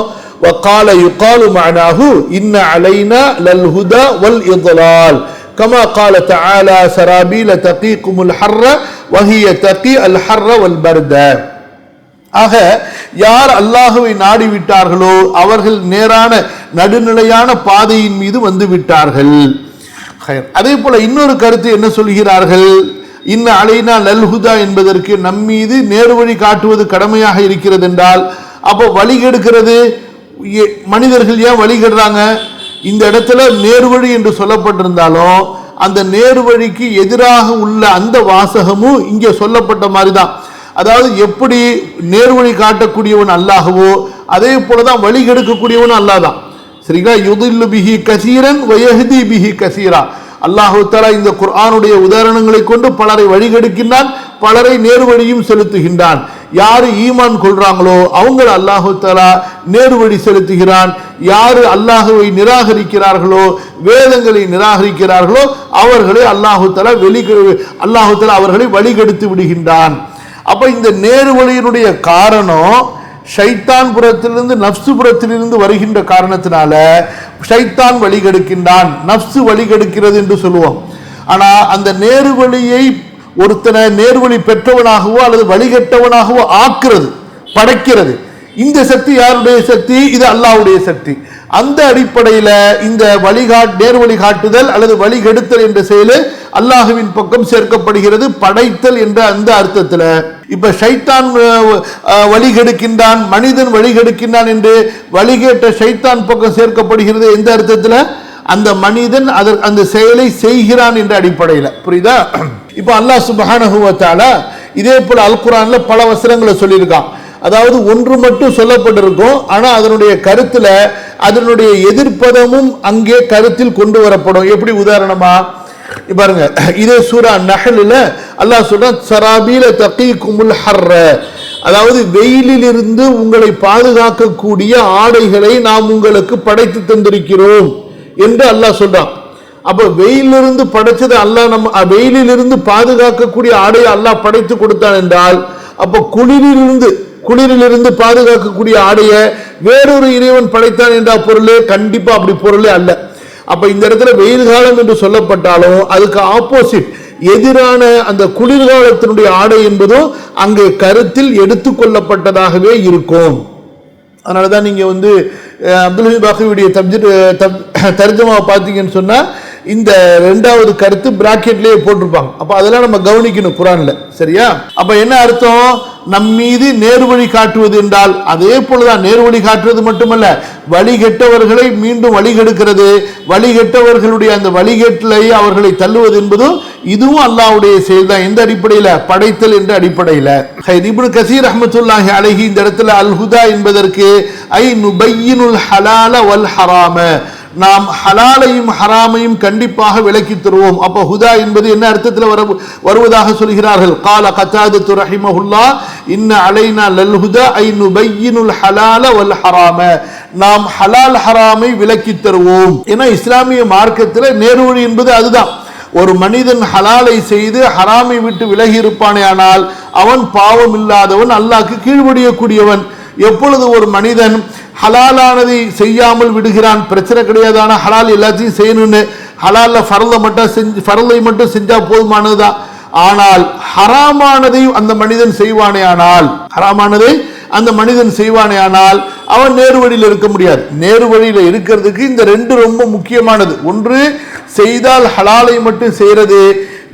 வகால யுகாலு மஅனாஹு இன்ன அலைனா லல் ஹுதா வல் இضلال كما قال تعالى سرابيل تقيكم الحر وهي تقي الحر والبرد. ஆக யார் அல்லாஹுவை நாடி விட்டார்களோ அவர்கள் நேரான நடுநிலையான பாதையின் மீது வந்து விட்டார்கள். அதே போல இன்னொரு கருத்து என்ன சொல்கிறார்கள், இன்ன அலைனா லல்ஹுதா என்பதற்கு நம்மீது நேர்வழி காட்டுவது கடமையாக இருக்கிறது என்றால், அப்போ வழி கெடுக்கிறது மனிதர்கள் ஏன் வழிகெடுறாங்க? இந்த இடத்துல நேர்வழி என்று சொல்லப்பட்டிருந்தாலும் அந்த நேர்வழிக்கு எதிராக உள்ள அந்த வாசகமும் இங்கே சொல்லப்பட்ட மாதிரி தான். அதாவது எப்படி நேர்வழி காட்டக்கூடியவன் அல்லாஹ்வோ அதே போலதான் வழி கெடுக்கக்கூடியவன் அல்லாஹ் தான். சரிங்களா? யுதில்லு பிஹி கசீரன் வயஹ்தி பிஹி கசீரா. அல்லாஹு தஆலா இந்த குர்ஆனுடைய உதாரணங்களை கொண்டு பலரை வழிகெடுக்கின்றான், பலரை நேர்வழியும் செலுத்துகின்றான். யாரு ஈமான் கொள்றாங்களோ அவங்களை அல்லாஹு தஆலா நேர்வழி செலுத்துகிறான். யாரு அல்லாஹுவை நிராகரிக்கிறார்களோ வேதங்களை நிராகரிக்கிறார்களோ அவர்களை அல்லாஹு தஆலா அவர்களை வழிகெடுத்து விடுகின்றான். அப்ப இந்த நேர்வழியினுடைய காரணம் ஷைத்தான் புறத்திலிருந்து நப்சு புறத்திலிருந்து வருகின்ற காரணத்தினால ஷைத்தான் வழிகெடுக்கின்றான், நப்சு வழிகெடுக்கிறது என்று சொல்லுவோம். ஆனா அந்த நேர்வழியை ஒருத்தனை நேர்வழி பெற்றவனாகவோ அல்லது வழிகெட்டவனாகவோ ஆக்குறது, படைக்கிறது, இந்த சக்தி யாருடைய சக்தி? இது அல்லாஹ்வுடைய சக்தி. அந்த அடிப்படையில் இந்த நேர்வழி காட்டுதல் அல்லது வழிகெடுத்தல் என்ற செயல் அல்லாஹுவின் பக்கம் சேர்க்கப்படுகிறது, படைத்தல் என்ற அந்த அர்த்தத்தில். இப்ப ஷைத்தான் வழிகெடுக்கின்றான், மனிதன் வழிகெடுக்கின்றான் என்று வழிகேட்ட ஷைத்தான் பக்கம் சேர்க்கப்படுகிறது எந்த அர்த்தத்தில்? அந்த மனிதன் அந்த செயலை செய்கிறான் என்ற அடிப்படையில். புரியுதா? இப்ப அல்லாஹ் சுப்ஹானஹு வ தஆலா இதே போல அல் குர்ஆன்ல பல வசனங்களை சொல்லியிருக்கான். அதாவது ஒன்று மட்டும் சொல்லப்பட்டிருக்கும், ஆனா அதனுடைய கருத்துல அதனுடைய எதிர்ப்பதமும் அங்கே கருத்தில் கொண்டு வரப்படும். எப்படி? உதாரணமா பாருங்க, இதே சூரா நஹ்ல்ல அல்லாஹ் சொல்றான், சராபீல தகீகுமுல் ஹர்ர, அதாவது வெயிலிலிருந்து உங்களை பாதுகாக்கக்கூடிய ஆடைகளை நாம் உங்களுக்கு படைத்து தந்திருக்கிறோம் என்று அல்லாஹ் சொல்றான். அப்ப வெயிலிருந்து படைச்சது அல்லாஹ், நம்ம வெயிலிலிருந்து பாதுகாக்கக்கூடிய ஆடையை அல்லாஹ் படைத்து கொடுத்தான் என்றால், அப்ப குளிரிலிருந்து பாதுகாக்கக்கூடிய ஆடைய வேறொரு இறைவன் படைத்தான் என்ற பொருளே கண்டிப்பா அப்படி பொருளே அல்ல. அப்ப இந்த இடத்துல வெயில் காலம் என்று சொல்லப்பட்டாலும் அதுக்கு ஆப்போசிட் எதிரான அந்த குளிர்காலத்தினுடைய ஆடை என்பதும் அங்கே கருத்தில் எடுத்துக்கொள்ளப்பட்டதாகவே இருக்கும். அதனாலதான் நீங்க அப்துல் ஹமீத் பாக்கவியுடைய தர்ஜமா பார்த்தீங்கன்னு சொன்னா இந்த இரண்டாவது கருத்து பிராக்கெட்லயே போட்டிருப்பாங்க. அப்ப அதெல்லாம் நம்ம கவனிக்கணும் குர்ஆன்ல. சரியா? அப்ப என்ன அர்த்தம்? நம் மீது நேர்வழி காட்டுவது என்றால் அதே போலதான் நேர்வழி காட்டுவது மட்டுமல்ல, வழிகெட்டவர்களை மீண்டும் வழிகெடுக்கிறது, வழிகெட்டவர்களுடைய அந்த வழிகேட்டலை அவர்களை தள்ளுவது என்பதும் இதுவும் அல்லாஹ்வுடைய செயல் தான். எந்த அடிப்படையில்? படைத்தல் என்ற அடிப்படையில். இப்னு கஸீர் ரஹ்மத்துல்லாஹி அலைஹி இந்த இடத்துல அல் ஹுதா என்பதற்கு ஐ நுபையினுல் ஹலால வல் ஹராம, நாம் ஹலாலையும் ஹராமையும் கண்டிப்பாக விளக்கி தருவோம். அப்ப ஹுதா என்பது என்ன அர்த்தத்தில் வருவதாக சொல்கிறார்கள்? கால கத்தாதத்து ரஹிமஹுல்லாஹ், இன்ன அலைனா லல் ஹுதா ஐ நுபையினுல் ஹலால வல் ஹராம, நாம் ஹலால் ஹராமை விளக்கி தருவோம். ஏன்னா இஸ்லாமிய மார்க்கத்தில் நேர்வழி என்பது அதுதான். ஒரு மனிதன் ஹலாலை செய்து ஹராமை விட்டு விலகி இருப்பானே ஆனால் அவன் பாவம் இல்லாதவன், அல்லாஹ்க்கு கீழ்ப்படியக்கூடியவன். எப்பொழுது ஒரு மனிதன் ஹலாலானதை செய்யாமல் விடுகிறான், பிரச்சனை கிடையாது, ஆனால் ஹலால் எல்லாத்தையும் செய்யணும்னு ஹலால்ல ஃபர்லை மட்டும் செஞ்சா போதுமானதுதான். ஆனால் ஹராமானதை அந்த மனிதன் செய்வானே ஆனால் அவன் நேர்வழியில் இருக்க முடியாது. நேர்வழியில் இருக்கிறதுக்கு இந்த ரெண்டு ரொம்ப முக்கியமானது. ஒன்று, செய்தால் ஹலாலை மட்டும் செய்யறது,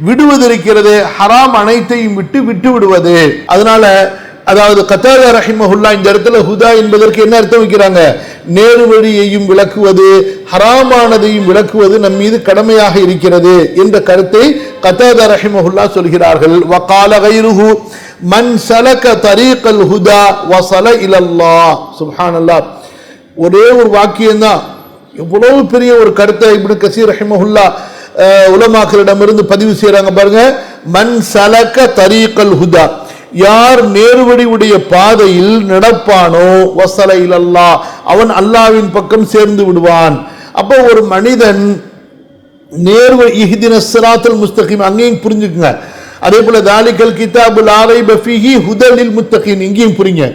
விடுவது இருக்கிறது ஹராம் அனைத்தையும் விட்டு விடுவது. அதனால அதாவது கத்தாதா ரஹிமஹுல்லாஹ் இந்த இடத்துல ஹுதா என்பதற்கு என்ன அர்த்தம் வைக்கிறாங்க? நேர்வழியையும் விளக்குவது, ஹராமானதையும் விளக்குவது நம் மீது கடமையாக இருக்கிறது என்ற கருத்தை கத்தாதா ரஹிமஹுல்லாஹ் சொல்கிறார்கள். வகால கைருஹு மன் சலக தரீகல் ஹுதா வஸல இலல்லாஹ். சுப்ஹானல்லாஹ். ஒரே ஒரு வாக்கியம் தான் எவ்வளவு பெரிய ஒரு கருத்தை இப்னு கஸீர் ரஹிமஹுல்லாஹ் உலமாக்களிடமிருந்து பதிவு செய்யறாங்க. பாருங்க, மன் சலக தரீகல் ஹுதா, யார் நேர்வழி உடைய பாதையில் நடப்பானோ வஸல இலல்லாஹ், அவன் அல்லாஹ்வின் பக்கம் சேர்ந்து விடுவான். அப்போ ஒரு மனிதன் நேர்வழி, இஹ்தினஸ் ஸிராத்தல் முஸ்தகீம் அங்கேயும் புரிஞ்சுக்குங்க. அதே போல தாலிகல் கிதாபு லா ரைப ஃபீஹி ஹுதல் லில் முத்தகீன் இங்கேயும் புரியுங்க.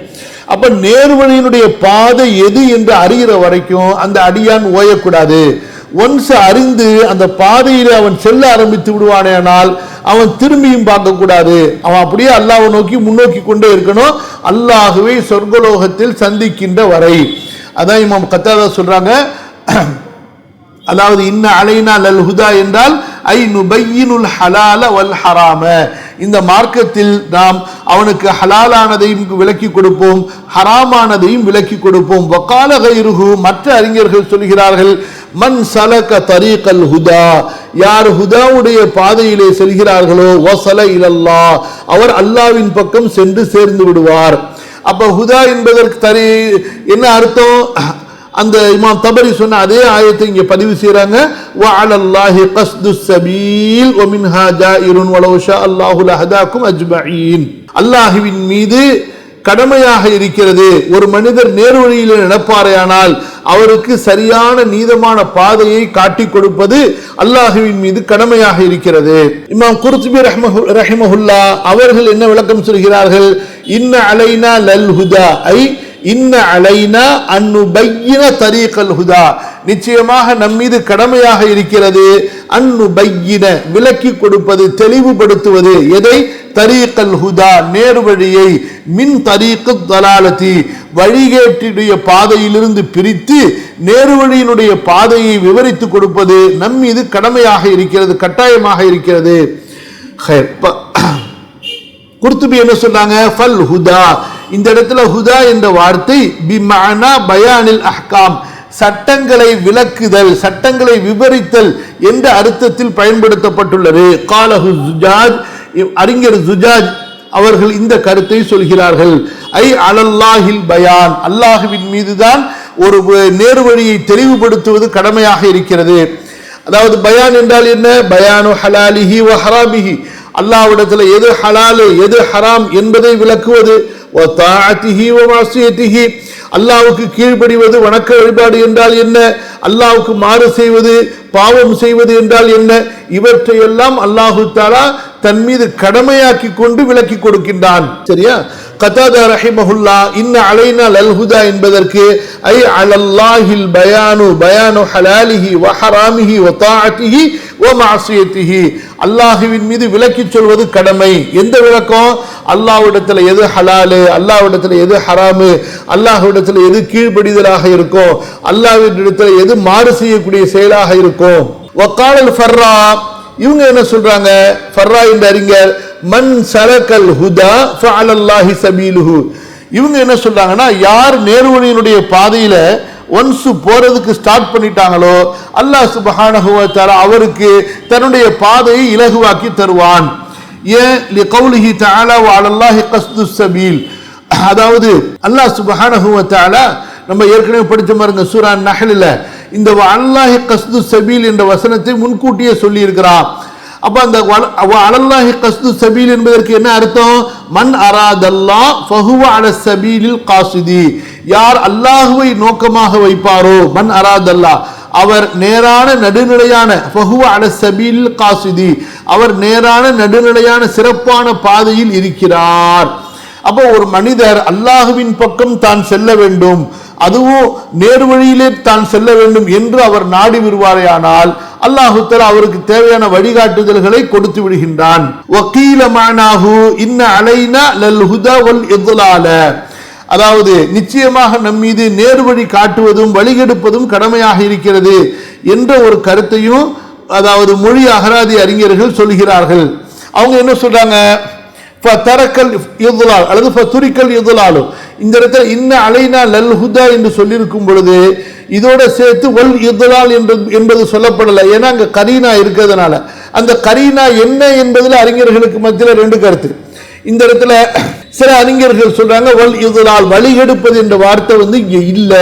அப்ப நேர்வழியினுடைய பாதை எது என்று அறிகிற வரைக்கும் அந்த அடியான் ஓயக்கூடாது. ஒன்ஸ் அறிந்து அந்த பாதையிலே அவன் செல்ல ஆரம்பித்து விடுவானேனால் அவன் திரும்பியும் பார்க்க கூடாது, அவன் அப்படியே அல்லாஹ்வை நோக்கி முன்னோக்கி கொண்டே இருக்கணும், அல்லாஹ்வை சொர்க்கலோகத்தில் சந்திக்கின்ற வரை. அதான் இமாம் கத்தாதா சொல்றாங்க, அதாவது இன்ன அலைனா லல் ஹுதா என்றால் ஐ நுபையினுல் ஹலால வல் ஹராம, இந்த மார்க்கத்தில் நாம் அவனுக்கு ஹலாலானதையும் விலக்கி கொடுப்போம், ஹராமானதையும் விலக்கி கொடுப்போம். வகால கைருஹு, மற்ற அறிஞர்கள் சொல்கிறார்கள், மன் சலக தரீகல் ஹுதா, யார் ஹுதாவுடைய பாதையிலே செல்கிறார்களோ வஸல இலல்லாஹ், அவர் அல்லாஹ்வின் பக்கம் சென்று சேர்ந்து விடுவார். அப்ப ஹுதா என்பதற்கு என்ன அர்த்தம்? அந்த இமாம் தபரி சொன்ன அதே ஆயத்தை இங்கே பதிவு செய்றாங்க. வஅலல்லாஹி கஸ்துஸ் சபீல் வமின்ஹா ஜாயிருன் வலவ் ஷா அல்லாஹு லஹதாக்கும் அஜ்மஈன். அல்லாஹ்வின் மீது கடமையாக இருக்கிறது, ஒரு மனிதர் நேர்வழியில் நடப்பாரையானால் அவருக்கு சரியான நீதமான பாதையை காட்டி கொடுப்பது அல்லாஹ்வின் மீது கடமையாக இருக்கிறது. இமாம் குர்துபி ரஹிமஹுல்லா அவர்கள் என்ன விளக்கம் சொல்கிறார்கள்? இன்ன அலைனா லல் ஹுதா ஐ இன்ன அலைனா அன்னுபையின தரீகல் ஹுதா, நிச்சயமாக நம்மீது கடமையாக இருக்கிறது அன்னுபையின விலக்கி கொடுப்பது, தெளிவுபடுத்துவது. எதை? தரீகல் ஹுதா நேர்வழியை, மின் தரீகத் தலாலதி வழிகேட்டினுடைய பாதையிலிருந்து பிரித்து நேர்வழியினுடைய பாதையை விவரித்து கொடுப்பது நம்மீது கடமையாக இருக்கிறது, கட்டாயமாக இருக்கிறது. குர்துபி என்ன சொன்னாங்க? ஃபல் ஹுதா, இந்த இடத்துல ஹுதா என்ற வார்த்தை பிமஅனா பயானில் அஹ்காம், சட்டங்களை விளக்குதல், சட்டங்களை விவரித்தல் என்ற அர்த்தத்தில் பயன்படுத்தப்பட்டுள்ளது. காலஹு ஜுஜாஜ், அறிஞர் ஜுஜாஜ் அவர்கள் இந்த கருத்தை சொல்கிறார்கள். ஐ அலல்லாஹில் பயான், அல்லாஹ்வின் மீதுதான் ஒரு நேர்வழியை தெளிவுபடுத்துவது கடமையாக இருக்கிறது. அதாவது பயான் என்றால் என்ன? பயானு ஹலாலிஹி வ ஹராமிஹி, அல்லாஹ்விடத்தில் எது ஹலால் எது ஹராம் என்பதை விளக்குவது. அல்லாஹ்வுக்கு கீழ்ப்படிவது வணக்க வழிபாடு என்றால் என்ன, அல்லாஹ்வுக்கு மாறு செய்வது பாவம் செய்வது என்றால் என்ன, இவற்றையெல்லாம் அல்லாஹு தஆலா தன் மீது கடமையாக்கி கொண்டு விளக்கி கொடுக்கின்றான். சரியா? கதாதா ரஹிமஹுல்லா இன்ன அலைனா லல் ஹுதா என்பதற்கு ஐ அலல்லாஹில் பயானு பயானு ஹலாலிஹி வ ஹராமிஹி வ தாஅத்திஹி வ மஅசியத்திஹி, அல்லாஹ்வின் மீது விளக்கி சொல்வது கடமை. எந்த விளக்கம்? அல்லாஹ்விடத்தில் எது ஹலாலு, அல்லாஹ்விடத்தில் எது ஹராமு, அல்லாஹ்விடத்தில் எது கீழ்ப்படிதலாக இருக்கும், அல்லாஹ்விடத்தில் எது மாறு செய்யக்கூடிய செயலாக இருக்கும். வகாலல் ஃபர்ரா, இவங்க என்ன சொல்றாங்க? ஃபர்ரா என்ற அறிஞர் மன் சலக்கல் ஹுதா ஃபஅலல்லாஹி சபீலுஹு, இவங்க என்ன சொல்றாங்கன்னா, யார் நேர்வழியினுடைய பாதையில ஒன்ஸ் போறதுக்கு ஸ்டார்ட் பண்ணிட்டாங்களோ அல்லாஹ் சுப்ஹானஹு வ தஆலா அவருக்கு தன்னுடைய பாதையை இலகுவாக்கி தருவான். ஏன்? லிகௌலிஹி தஆலா வ அலல்லாஹி கஸ்துஸ் சபீல், அதாவது அல்லாஹ் சுப்ஹானஹு வ தஆலா நம்ம ஏற்கனவே படிச்ச பாருங்க சூரா நஹ்ல்ல இந்த அல்லாஹி கஸ்து சபீல் என்ற வசனத்தை முன்கூட்டியே சொல்லி இருக்கிறான். அப்ப அந்த அலல்லாஹி கஸ்து சபீல் என்பதற்கு என்ன அர்த்தம்? மன் அராதல்லாஹ் ஃபஹுவ அலா சபீலில் காசிதி, யார் அல்லாஹ்வை நோக்கமாக வைப்பாரோ, மன் அராதல்லாஹ் அவர் நேரான நடுநிலையான, ஃபஹுவ அலா சபீலில் காசிதி அவர் நேரான நடுநிலையான சிறப்பான பாதையில் இருக்கிறார். அப்போ ஒரு மனிதர் அல்லாஹ்வின் பக்கம் தான் செல்ல வேண்டும், அதுவும் நேர்வழியிலே தான் செல்ல வேண்டும் என்று அவர் நாடி விடுவாரேயானால் அல்லாஹு தஆலா அவருக்கு தேவையான வழிகாட்டுதல்களை கொடுத்து விடுகின்றான். வகீல மஅனாஹு இன்ன அலைனா லல் ஹுதா வல் இத்லால, அதாவது நிச்சயமாக நம் மீது நேர்வழி காட்டுவதும் வழிகெடுப்பதும் கடமையாக இருக்கிறது என்ற ஒரு கருத்தையும் அதாவது மொழி அகராதி அறிஞர்கள் சொல்கிறார்கள். அவங்க என்ன சொல்றாங்க? ஃபதரக்கல் இத்லால் அல்லது ஃபதுரிக்கல் இத்லால், இந்த இடத்துல இன்ன அலைனா லல் ஹுதா என்று சொல்லியிருக்கும் பொழுது இதோட சேர்த்து வல் இத்லால் என்பது சொல்லப்படலை. ஏன்னா அங்க கரீனா இருக்கிறதுனால அந்த கரீனா என்ன என்பதில் அறிஞர்களுக்கு மத்தியில் ரெண்டு கருத்து. இந்த இடத்துல சில அறிஞர்கள் சொல்றாங்க வல் இத்லால் வழிகெடுப்பது என்ற வார்த்தை இங்க இல்ல,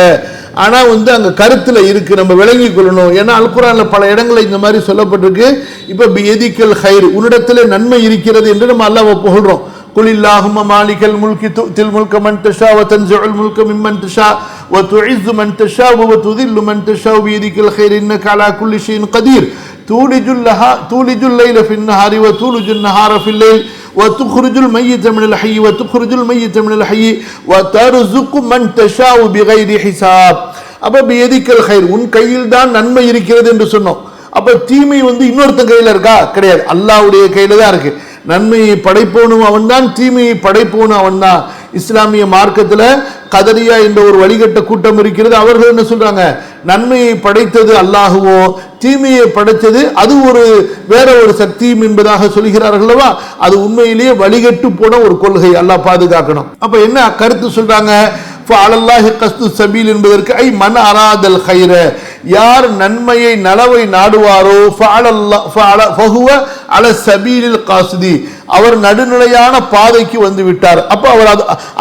ஆனா அங்க கருத்துல இருக்கு, நம்ம விளங்கி கொள்ளணும். ஏன்னா அல் குர்ஆன்ல பல இடங்கள்ல இந்த மாதிரி சொல்லப்பட்டிருக்கு. இப்ப பியதிக்கல் ஹைர், உன்னிடத்திலே நன்மை இருக்கிறது என்று நம்ம அல்லாஹ்வை புகழ்றோம். குலில்லாஹும்ம மாலிகல் முல்கி து'தில் முல்க மன் தஷா வ தன்ஸுல் முல்க மிம்மன் தஷா வ துஇஸ்ஸு மன் தஷா வ துதில்லு மன் தஷா பியதிக்கல் ஹைர் இன்னக அலா குல்லி ஷைஇன் கதீர் தூலிஜுல் லைல ஃபின் நஹாரி வ தூலிஜுன் நஹார ஃபில் லைல் وتخرج الميت من الحي وتخرج الميت من الحي وترزق من تشاء بغير حساب. அப்ப பியதிக்கல் ஹைர், உன் கையில் தான் நன்மை இருக்கிறது என்று சொன்னோம். அப்ப தீமை இன்னொருத்தன் கையில இருக்கா? கிடையாது, அல்லாஹ்வுடைய கையில தான் இருக்கு. நன்மையை படைப்பவனும் அவன் தான், தீமையை படைப்பவனும் அவன் தான். இஸ்லாமிய மார்க்கத்துல கதரியா என்ற ஒரு வழிகட்ட கூட்டம் இருக்கிறது. அவர்கள் என்ன சொல்றாங்க? நன்மையை படைத்தது அல்லாஹுவோ, தீமையை படைத்தது அது வேற ஒரு சக்தியும் என்பதாக சொல்கிறார்கள். அது உண்மையிலேயே வழிகட்டு போன ஒரு கொள்கை. அல்லாஹ் பாதுகாக்கணும். அப்ப என்ன கருத்து சொல்றாங்க? ஃபஅலல்லாஹி கஸ்து சபீல் என்பதற்கு ஐ மன் அராதல் கைர, யார் நன்மையை நலவை நாடுவாரோ ஃபஹுவ அல சபீலில் காசிதி, அவர் நடுநிலையான பாதைக்கு வந்து விட்டார். அப்ப அவர்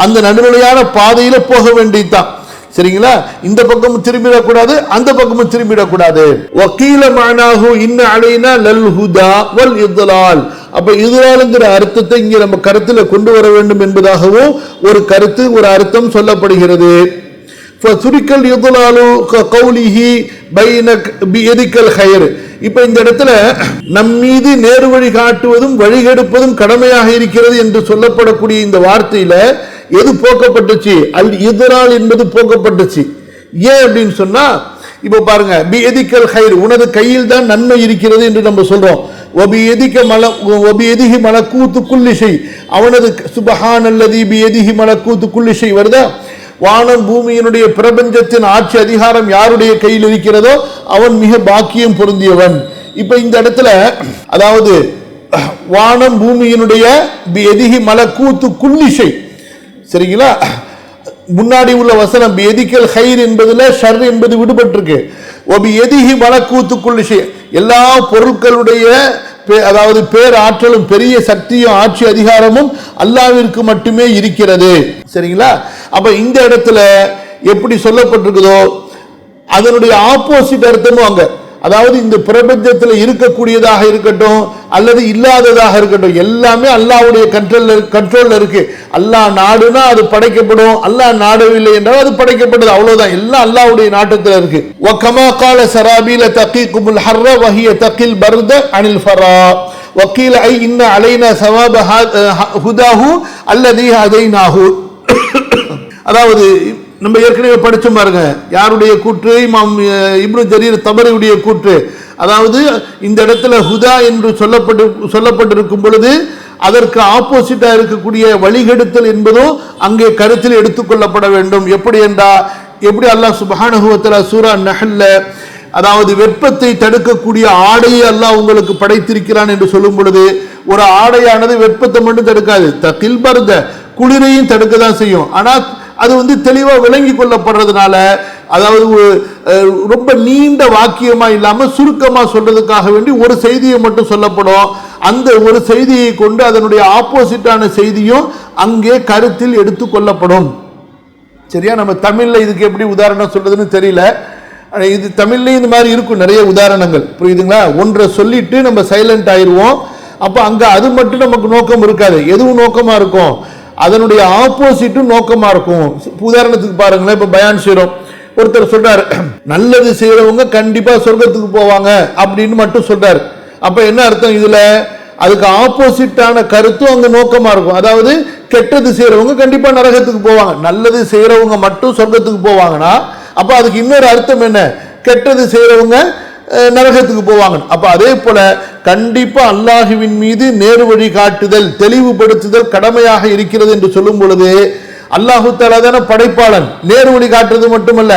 அந்த நடுநிலையான பாதையில போக வேண்டியதுதான். சரிங்களா? இந்த பக்கமும் திரும்பிடக்கூடாது, அந்த பக்கமும் திரும்பிடக்கூடாது. வக்கீல மஅனாஹு இன்ன அலைனா லல் ஹுதா வல் இத்லால். அப்ப இத்லால்ங்கிற அர்த்தத்தை இங்க நம்ம கருத்துல கொண்டு வர வேண்டும் என்பதாகவும் ஒரு கருத்து, ஒரு அர்த்தம் சொல்லப்படுகிறது. ஃபசுரிக்கல் இத்லாலு கௌலிஹி பைனக் பியதிக்கல் ஹைர். இப்ப இந்த இடத்துல நம் மீது நேரு வழி காட்டுவதும் வழிகெடுப்பதும் கடமையாக இருக்கிறது என்று சொல்லப்படக்கூடிய இந்த வார்த்தையில எது போக்கப்பட்டுச்சு? அல் இத்லால் என்பது போக்கப்பட்டுச்சு. ஏன் அப்படின்னு சொன்னா, இப்ப பாருங்க, பியதிக்கல் ஹைர், உனது கையில் தான் நன்மை இருக்கிறது என்று நம்ம சொல்றோம். ஒபியதிஹி மலக்கூத்து குல்லி ஷை, அவனது சுப்ஹானல்லதி பியதிஹி மலக்கூத்து குல்லி ஷை வருதா? வானம் பூமியினுடைய பிரபஞ்சத்தின் ஆட்சி அதிகாரம் யாருடைய கையில் இருக்கிறதோ அவன் மிக பாக்கியம் பொருந்தியவன். இப்ப இந்த இடத்துல அதாவது வானம் பூமியினுடைய பியதிஹி மலக்கூத்து குல்லி ஷை, சரிங்களா? முன்னாடி உள்ள வசனம் பியதிக்கல் ஹைர் என்பதுல ஷர் என்பது விடுபட்டிருக்கு. ஒபியதிஹி மலக்கூத்து குல்லி ஷை, எல்லா பொருட்களுடைய அதாவது பேராற்றலும் பெரிய சக்தியும் ஆட்சி அதிகாரமும் அல்லாஹ்விற்கு மட்டுமே இருக்கிறது. சரிங்களா? அப்ப இந்த இடத்துல எப்படி சொல்லப்பட்டிருக்குதோ அதனுடைய ஆப்போசிட் அர்த்தமும் அங்க, அதாவது இந்த பிரபஞ்சத்தில் இருக்கக்கூடியதாக இருக்கட்டும் அல்லது இல்லாததாக இருக்கட்டும், எல்லாமே அல்லாஹ்வுடைய கண்ட்ரோல்ல இருக்கு. அல்லாஹ் நாடுனா அது படைக்கப்படும், அல்லாஹ் நாடவில்லை என்றால் அது படைக்கப்பட்டது, அவ்வளவுதான். எல்லாம் அல்லாஹ்வுடைய நாட்டத்தில் இருக்கு. வகமா கால சராபீல தகீகுல் ஹர்ர வஹிய தகில் பர்த அனில் ஃபரா வகீல ஐ இன்ன அலைனா சவாப ஹுதாஹு அல்லதி ஹதைனாஹு. அதாவது நம்ம ஏற்கனவே படிச்ச பாருங்க, யாருடைய கூற்று? இமாம் இப்னு ஜரீர் தபரியுடைய கூற்று. அதாவது இந்த இடத்துல ஹுதா என்று சொல்லப்பட்டிருக்கும் பொழுது அதற்கு ஆப்போசிட்டா இருக்கக்கூடிய வழிகெடுத்தல் என்பதும் அங்கே கருத்தில் எடுத்துக்கொள்ளப்பட வேண்டும். எப்படி அல்லாஹ் சுப்ஹானஹு வ தஆலா சூரா நஹ்ல்ல அதாவது வெப்பத்தை தடுக்கக்கூடிய ஆடையை அல்லாஹ் உங்களுக்கு படைத்திருக்கிறான் என்று சொல்லும் பொழுது, ஒரு ஆடையானது வெப்பத்தை மட்டும் தடுக்காது, தகில் பர்த குளிரையும் தடுக்க தான் செய்யும். ஆனா அது தெளிவா விளங்கி கொள்ளப்படுறதுனால, அதாவது ரொம்ப நீண்ட வாக்கியமா இல்லாம சுருக்கமா சொல்றதுக்காக வேண்டி ஒரு செய்தியை மட்டும் சொல்லப்படும். அந்த ஒரு செய்தியை கொண்டு அதனுடைய ஆப்போசிட்டான செய்தியும் அங்கே கருத்தில் எடுத்துக் கொள்ளப்படும். சரியா? நம்ம தமிழ்ல இதுக்கு எப்படி உதாரணம் சொல்றதுன்னு தெரியல. இது தமிழ்லயும் இந்த மாதிரி இருக்கும் நிறைய உதாரணங்கள், புரியுதுங்களா? ஒன்றை சொல்லிட்டு நம்ம சைலண்ட் ஆயிடுவோம். அப்ப அங்க அது மட்டும் நமக்கு நோக்கம் இருக்காது. எதுவும் நோக்கமா இருக்கும்? அதனுடைய ஆப்போசிட்டும் நோக்கமா இருக்கும். உதாரணத்துக்கு பாருங்களேன், இப்ப பயான் செய்றோம், ஒருத்தர் சொல்றாரு நல்லது செய்யறவங்க கண்டிப்பா சொர்க்கத்துக்கு போவாங்க அப்படின்னு மட்டும் சொல்றாரு. அப்ப என்ன அர்த்தம்? இதுல அதுக்கு ஆப்போசிட்டான கருத்தும் அங்க நோக்கமா இருக்கும். அதாவது கெட்டது செய்யறவங்க கண்டிப்பா நரகத்துக்கு போவாங்க, நல்லது செய்யறவங்க மட்டும் சொர்க்கத்துக்கு போவாங்கன்னா அப்ப அதுக்கு இன்னொரு அர்த்தம் என்ன? கெட்டது செய்யறவங்க நரகத்துக்கு போவாங்க. அப்ப அதே போல கண்டிப்பா அல்லாஹுவின் மீது நேரு வழி காட்டுதல், தெளிவுபடுத்துதல் கடமையாக இருக்கிறது என்று சொல்லும் பொழுது, அல்லாஹு தஆலா தான படைப்பாளன். நேரு வழி காட்டுறது மட்டுமல்ல,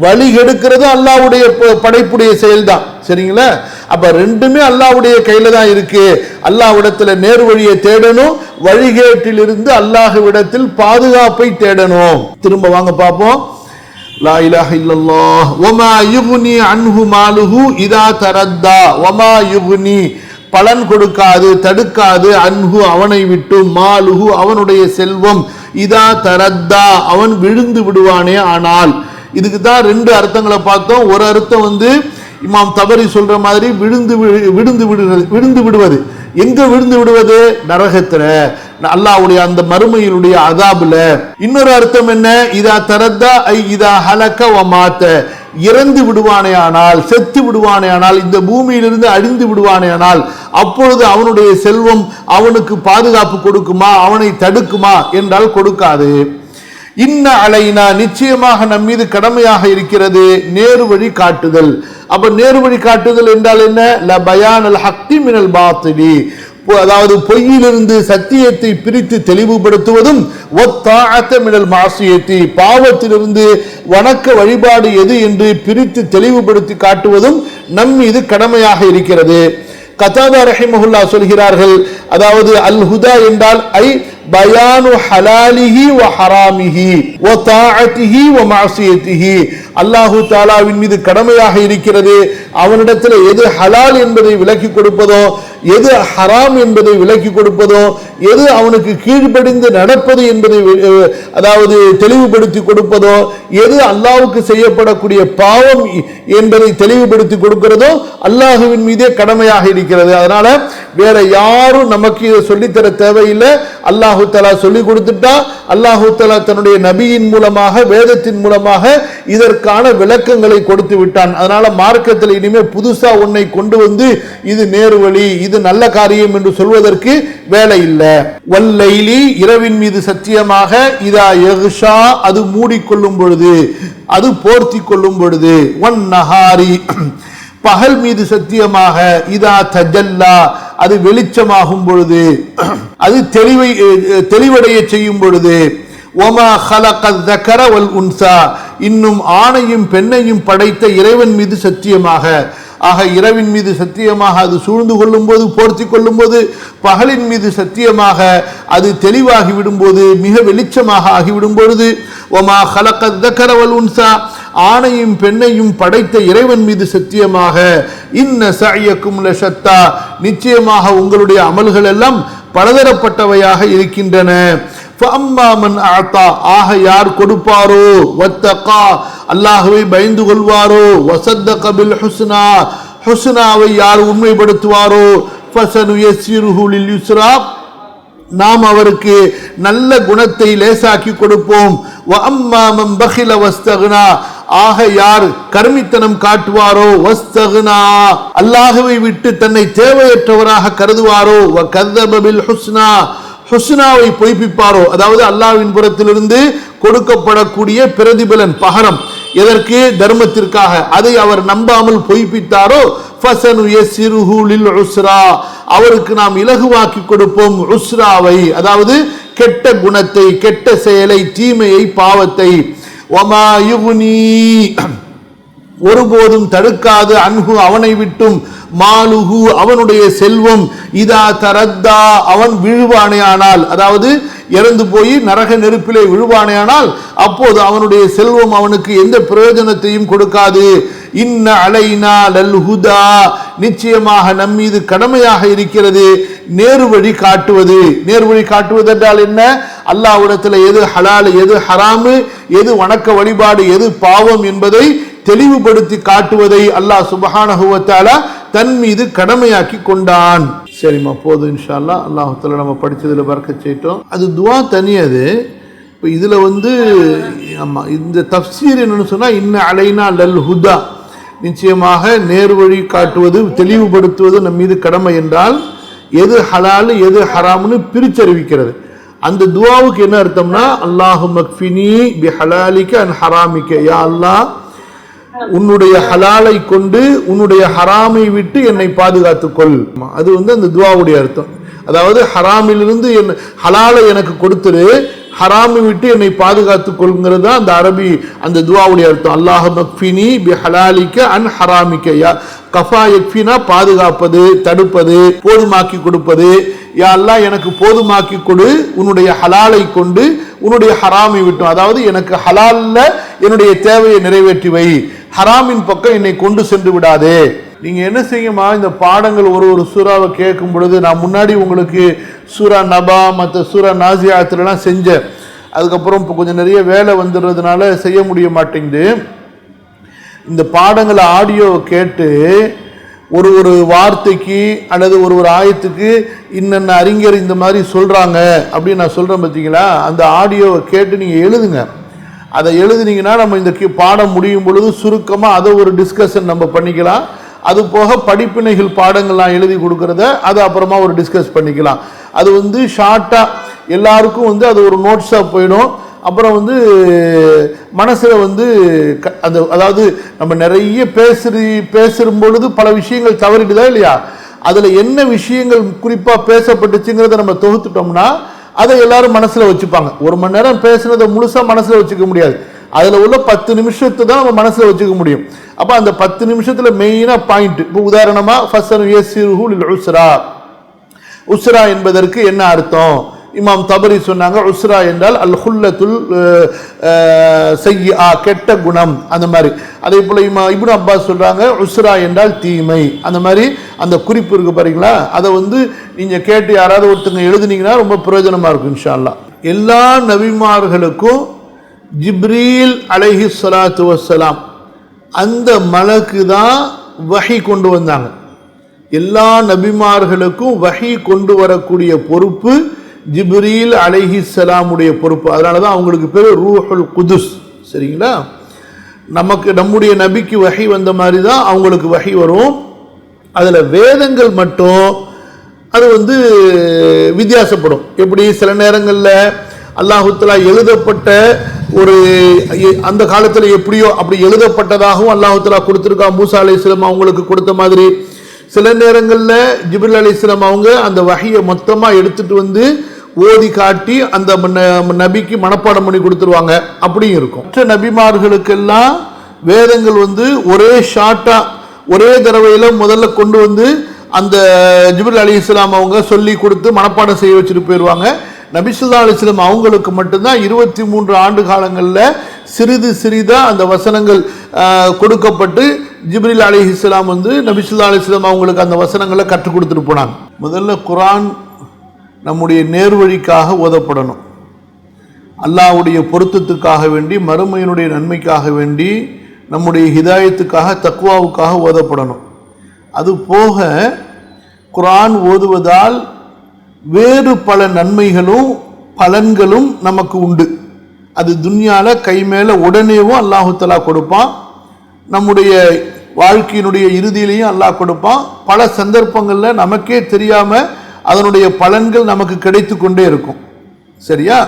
வழி எடுக்கிறது அல்லாஹ்வுடைய படைப்புடைய செயல்தான். சரிங்களா? அப்ப ரெண்டுமே அல்லாஹ்வுடைய கையில தான் இருக்கு. அல்லாஹ்விடத்துல நேரு வழியை தேடணும், வழிகேட்டிலிருந்து அல்லாஹ்விடத்தில் பாதுகாப்பை தேடணும். திரும்ப வாங்க பார்ப்போம். லா இலாஹ இல்லல்லாஹ் வமா யுக்னி அன்ஹு மாலுஹு இதா தரத்தா. வமா யுக்னி பலன் கொடுக்காது, தடுக்காது, அன்ஹு அவனை விட்டு, மாலுஹு அவனுடைய செல்வம், இதா தரத்தா அவன் விழுந்து விடுவானே ஆனால். இதுக்கு தான் ரெண்டு அர்த்தங்களை பார்த்தோம். ஒரு அர்த்தம் இமாம் தபரி சொல்ற மாதிரி விழுந்து விடுவது. எங்க விழுந்து விடுவது? நரகத்துல, அல்லாஹ்வுடைய அந்த மறுமையினுடைய அதாபுல. இன்னொரு அர்த்தம் என்ன? இதா தரத்தா ஐ இதா ஹலக வ மாத, இறந்து விடுவானே ஆனால், செத்து விடுவானே ஆனால், இந்த பூமியிலிருந்து அழிந்து விடுவானே ஆனால், அப்பொழுது அவனுடைய செல்வம் அவனுக்கு பாதுகாப்பு கொடுக்குமா, அவனை தடுக்குமா என்றால் கொடுக்காது. இன்ன அலைனா நிச்சயமாக நம் மீது கடமையாக இருக்கிறது நேரு வழி காட்டுதல். அப்ப நேரு வழி காட்டுதல் என்றால் என்ன? ல பயானல் ஹக்தி மினல் பாத்திலி, அதாவது பொய்யிலிருந்து சத்தியத்தை பிரித்து தெளிவுபடுத்துவதும், வத்தாஅத மினல் மாசியத்தி பாவத்திலிருந்து வணக்க வழிபாடு எது என்று பிரித்து தெளிவுபடுத்தி காட்டுவதும் நம் மீது கடமையாக இருக்கிறது. கதாதா ரஹிமஹுல்லாஹ் சொல்கிறார்கள், அதாவது அல் ஹுதா என்றால் ஐ பயானு ஹலாலிஹி வ ஹராமிஹி வ தாஅத்திஹி வ மஅசியத்திஹி, அல்லாஹு தஆலாவின் மீது கடமையாக இருக்கிறது அவனிடத்தில் எது ஹலால் என்பதை விலக்கி கொடுப்பதோ, எது ஹராம் என்பதை விலக்கி கொடுப்பதோ, எது அவனுக்கு கீழ்ப்படிந்து நடப்பது என்பதை அதாவது தெளிவுபடுத்தி கொடுப்பதோ, எது அல்லாஹ்வுக்கு செய்யப்படக்கூடிய பாவம் என்பதை தெளிவுபடுத்தி கொடுக்கிறதோ அல்லாஹ்வின் மீதே கடமையாக இருக்கிறது. அதனால வேற யாரும் நமக்கு இதை சொல்லித்தர தேவையில்லை. அல்லாஹு தஆலா சொல்லி கொடுத்துட்டா, அல்லாஹு தஆலா தன்னுடைய நபியின் மூலமாக வேதத்தின் மூலமாக இதற்கான விளக்கங்களை கொடுத்து விட்டான். அதனால மார்க்கத்தில் இனிமே புதுசா உன்னை கொண்டு வந்து இது நேரு வழி, இது நல்ல காரியம் என்று சொல்வதற்கு வேலை இல்லை. வல்லைலி இரவின் மீது சத்தியமாக, இதா யக்ஷா அது மூடிக்கொள்ளும் பொழுது, அது போர்த்தி கொள்ளும் பொழுது, வன் நஹாரி பகல் மீது சத்தியமாக, இதா தஜல்லா அது வெளிச்சமாகும் பொழுது, அது தெளிவடைய செய்யும் பொழுது, ஒமா ஹலகத் தக்கர வல் உன்சா இன்னும் ஆணையும் பெண்ணையும் படைத்த இறைவன் மீது சத்தியமாக. ஆக இரவின் மீது சத்தியமாக அது சூழ்ந்து கொள்ளும் போது, போர்த்தி கொள்ளும் போது, பகலின் மீது சத்தியமாக அது தெளிவாகி விடும்போது, மிக வெளிச்சமாக ஆகிவிடும் பொழுது, ஒமா ஹலகத் தக்கர வல் உன்சா ஆணையும் பெண்ணையும் படைத்த இறைவன் மீது சத்தியமாக, இன்ன சஅயக்கும் லஷத்தா நிச்சயமாக உங்களுடைய அமல்கள் எல்லாம் பலதரப்பட்டவையாக இருக்கின்றன. ஃபஅம்மா மன் அஅதா ஆக யார் கொடுப்பாரோ, வத்தகா அல்லாஹ்வை பயந்து கொள்வாரோ, வஸத்தக பில் ஹுஸ்னா ஹுஸ்னாவை யார் உண்மைப்படுத்துவாரோ, ஃபஸனுயஸ்ஸிருஹு லில் யுஸ்ரா நாம் அவருக்கு நல்ல குணத்தை லேசாக்கி கொடுப்போம். வஅம்மா மன் பகில வஸ்தக்னா ஆக யார் கர்மித்தனம் காட்டுவாரோ, வஸ்தக்னா அல்லாஹ்வை விட்டு தன்னை தேவையற்றவராக கருதுவாரோ, வகذب بالحسنى ஹுஸ்னாவை பொய்ப்பிப்பாரோ, அதாவது அல்லாஹ்வின் புறத்திலிருந்து கொடுக்கப்படக்கூடிய பிரதிபலன் பகரம் எதற்கு தர்மத்திற்காக, அதை அவர் நம்பாமல் பொய்ப்பித்தாரோ, ஃபஸனுயஸ்ஸிருஹு லில் உஸ்ரா அவருக்கு நாம் இலகுவாக்கி கொடுப்போம் உஸ்ராவை, அதாவது கெட்ட குணத்தை, கெட்ட செயலை, தீமையை, பாவத்தை. வமா யுக்னி ஒருபோதும் தடுக்காது அன்ஹு அவனை விட்டும், மாலுஹு அவனுடைய செல்வம், இதா தரத்தா அவன் விழுவானையானால், அதாவது இறந்து போய் நரக நெருப்பிலே விழுவானையானால் அப்போது அவனுடைய செல்வம் அவனுக்கு எந்த பிரயோஜனத்தையும் கொடுக்காது. இன்ன அலைனா லல் ஹுதா நிச்சயமாக நம் மீது கடமையாக இருக்கிறது நேரு வழி காட்டுவது. நேரு வழி காட்டுவது என்றால் என்ன? அல்லாஹ்விடத்தில் எது ஹலால், எது ஹராமு, எது வணக்க வழிபாடு, எது பாவம் என்பதை தெளிவுபடுத்தி காட்டுவதை அல்லாஹ் சுப்ஹானஹு வ தஆலா தன் மீது கடமையாக்கி கொண்டான். சரிம்மா, போதும் இன்ஷா அல்லாஹ். அல்லாஹ் தஆலா நம்ம படிச்சதுல பரக்கத் செய்யட்டும். அது துஆ தனியது. இப்போ இதுல ஆமா, இந்த தஃப்சீர் என்னன்னு சொன்னா, இன்ன அலைனா லல் ஹுதா நிச்சயமாக நேர் வழி காட்டுவது, தெளிவுபடுத்துவது நம் மீது கடமை என்றால் எது ஹலால் எது ஹராம்னு பிரிச்சறிவிக்கிறது. அந்த துஆவுக்கு என்ன அர்த்தம்னா, அல்லாஹும்ம க்ஃபினி பிஹலாலிக அன் ஹராமிக, யா அல்லாஹ் உன்னுடைய ஹலாலை கொண்டு உன்னுடைய ஹராமை விட்டு என்னை பாதுகாத்துக்கொள். அது அந்த துஆவுடைய அர்த்தம். அதாவது ஹராமிலிருந்து ஹலாலை எனக்கு கொடுத்துரு, ஹராமை விட்டு என்னை பாதுகாத்துக் கொள்கிறது தான் அந்த அரபி அந்த துஆவுடைய அர்த்தம். அல்லாஹும்ம க்ஃபினி பிஹலாலிக அன் ஹராமிக, யா கஃபா யக்ஃபினா பாதுகாப்பது, தடுப்பது, போதுமாக்கி கொடுப்பது. யா அல்லாஹ் எனக்கு போதுமாக்கி கொடு உன்னுடைய ஹலாலை கொண்டு உன்னுடைய ஹராமை விட்டும், அதாவது எனக்கு ஹலால்ல என்னுடைய தேவையை நிறைவேற்றி வை, ஹராமின் பக்கம் என்னை கொண்டு சென்று விடாதே. நீங்க என்ன செய்யுமா, இந்த பாடங்கள் ஒரு சூறாவை கேட்கும் பொழுது, நான் முன்னாடி உங்களுக்கு சூரா நபா மற்ற சூரா நாசியாத்துலாம் செஞ்சேன். அதுக்கப்புறம் இப்போ கொஞ்சம் நிறைய வேலை வந்துடுறதுனால செய்ய முடிய மாட்டேங்குது. இந்த பாடங்களை ஆடியோ கேட்டு ஒரு வார்த்தைக்கு அல்லது ஒரு ஆயத்துக்கு இன்னென்ன அறிஞர் இந்த மாதிரி சொல்றாங்க அப்படின்னு நான் சொல்றேன் பார்த்தீங்களா, அந்த ஆடியோவை கேட்டு நீங்க எழுதுங்க. அதை எழுதுனீங்கன்னா நம்ம இந்த பாடம் முடியும் பொழுது சுருக்கமாக அதை ஒரு டிஸ்கஷன் நம்ம பண்ணிக்கலாம். அது போக படிப்பினைகள் பாடங்கள்லாம் எழுதி கொடுக்கறத அது அப்புறமா ஒரு டிஸ்கஸ் பண்ணிக்கலாம். அது ஷார்ட்டாக எல்லாருக்கும் அது ஒரு நோட்ஸாக போயிடும். அப்புறம் வந்து மனசில் வந்து அந்த அதாவது நம்ம நிறைய பேசும் பொழுது பல விஷயங்கள் தவறிடுதா இல்லையா, அதில் என்ன விஷயங்கள் குறிப்பாக பேசப்பட்டுச்சுங்கிறத நம்ம தொகுத்துட்டோம்னா அதை எல்லாரும் மனசில் வச்சுப்பாங்க. 1 மணி நேரம் பேசுனதை முழுசாக மனசில் வச்சுக்க முடியாது, அதில் உள்ள 10 நிமிஷத்தை தான் நம்ம மனசில் வச்சுக்க முடியும். அப்போ அந்த 10 நிமிஷத்தில் மெயினாக பாயிண்ட், இப்போ உதாரணமாக ஃபஸ்ஸன் யஸ்ஸிருஹு லில் உஸ்ரா, உஸ்ரா என்பதற்கு என்ன அர்த்தம்? இமாம் தபரி சொன்னாங்க, உஸ்ரா என்றால் அல் ஹுல்லத்துல் சய்யிஆ, கெட்ட குணம், அந்த மாதிரி. அதே போல இப்னு அப்பாஸ் சொல்றாங்க உஸ்ரா என்றால் தீமை. அந்த மாதிரி அந்த குறிப்பு இருக்கு பாருங்களா, அதை வந்து நீங்க கேட்டு யாராவது ஒருத்தங்க எழுதுனீங்கன்னா ரொம்ப பிரயோஜனமா இருக்கும் இன்ஷா அல்லாஹ். எல்லா நபிமார்களுக்கும் ஜிப்ரீல் அலைஹி ஸலாத்து வஸ்ஸலாம் அந்த மலக்கு தான் வஹி கொண்டு வந்தாங்க. எல்லா நபிமார்களுக்கும் வஹி கொண்டு வரக்கூடிய பொறுப்பு ஜிப்ரீல் அலைஹிஸ்ஸலாமுடைய பொறுப்பு. அதனால தான் அவங்களுக்கு பேர் ரூஹுல் குதுஸ். சரிங்களா, நம்முடைய நபிக்கு வஹி வந்த மாதிரி தான் அவங்களுக்கு வஹி வரும். அதில் வேதங்கள் மட்டும் அது வந்து வித்தியாசப்படும். எப்படி சில நேரங்களில் அல்லாஹு தஆலா எழுதப்பட்ட ஒரு அந்த காலத்தில் எப்படியோ அப்படி எழுதப்பட்டதாகவும் அல்லாஹு தஆலா கொடுத்துருக்கா, மூசா அலைஹிஸ்ஸலாம் அவங்களுக்கு கொடுத்த மாதிரி. சில நேரங்களில் ஜிப்ரீல் அலைஹிஸ்ஸலாம் அவங்க அந்த வஹியை மொத்தமாக எடுத்துட்டு வந்து ஓதி காட்டி அந்த நபிக்கு மனப்பாடம் பண்ணி கொடுத்துருவாங்க, அப்படியும் இருக்கும். மற்ற நபிமார்களுக்கெல்லாம் வேதங்கள் வந்து ஒரே ஷார்ட்டா ஒரே தடவையில் முதல்ல கொண்டு வந்து அந்த ஜிப்ரீல் அலைஹிஸ்ஸலாம் அவங்க சொல்லி கொடுத்து மனப்பாடம் செய்ய வச்சுட்டு போயிடுவாங்க. நபி ஸல்லல்லாஹு அலைஹி வஸல்லம் அவங்களுக்கு மட்டும்தான் 23 ஆண்டு காலங்களில் சிறிது சிறிதாக அந்த வசனங்கள் கொடுக்கப்பட்டு ஜிப்ரீல் அலைஹிஸ்ஸலாம் வந்து நபி ஸல்லல்லாஹு அலைஹி வஸல்லம் அவங்களுக்கு அந்த வசனங்களை கற்றுக் கொடுத்துட்டு போனாங்க. முதல்ல குர்ஆன் நம்முடைய நேர்வழிக்காக ஓதப்படணும், அல்லாஹ்வுடைய பொருத்தத்துக்காக வேண்டி, மறுமையினுடைய நன்மைக்காக வேண்டி, நம்முடைய ஹிதாயத்துக்காக தக்வாவுக்காக ஓதப்படணும். அது போக குர்ஆன் ஓதுவதால் வேறு பல நன்மைகளும் பலன்களும் நமக்கு உண்டு. அது துன்யால கை மேல உடனேவும் அல்லாஹு தஆலா கொடுப்பான், நம்முடைய வாழ்க்கையினுடைய இறுதியிலையும் அல்லாஹ் கொடுப்பான். பல சந்தர்ப்பங்களில் நமக்கே தெரியாம அதனுடைய பலன்கள் நமக்கு கிடைத்து கொண்டே இருக்கும். சரியா?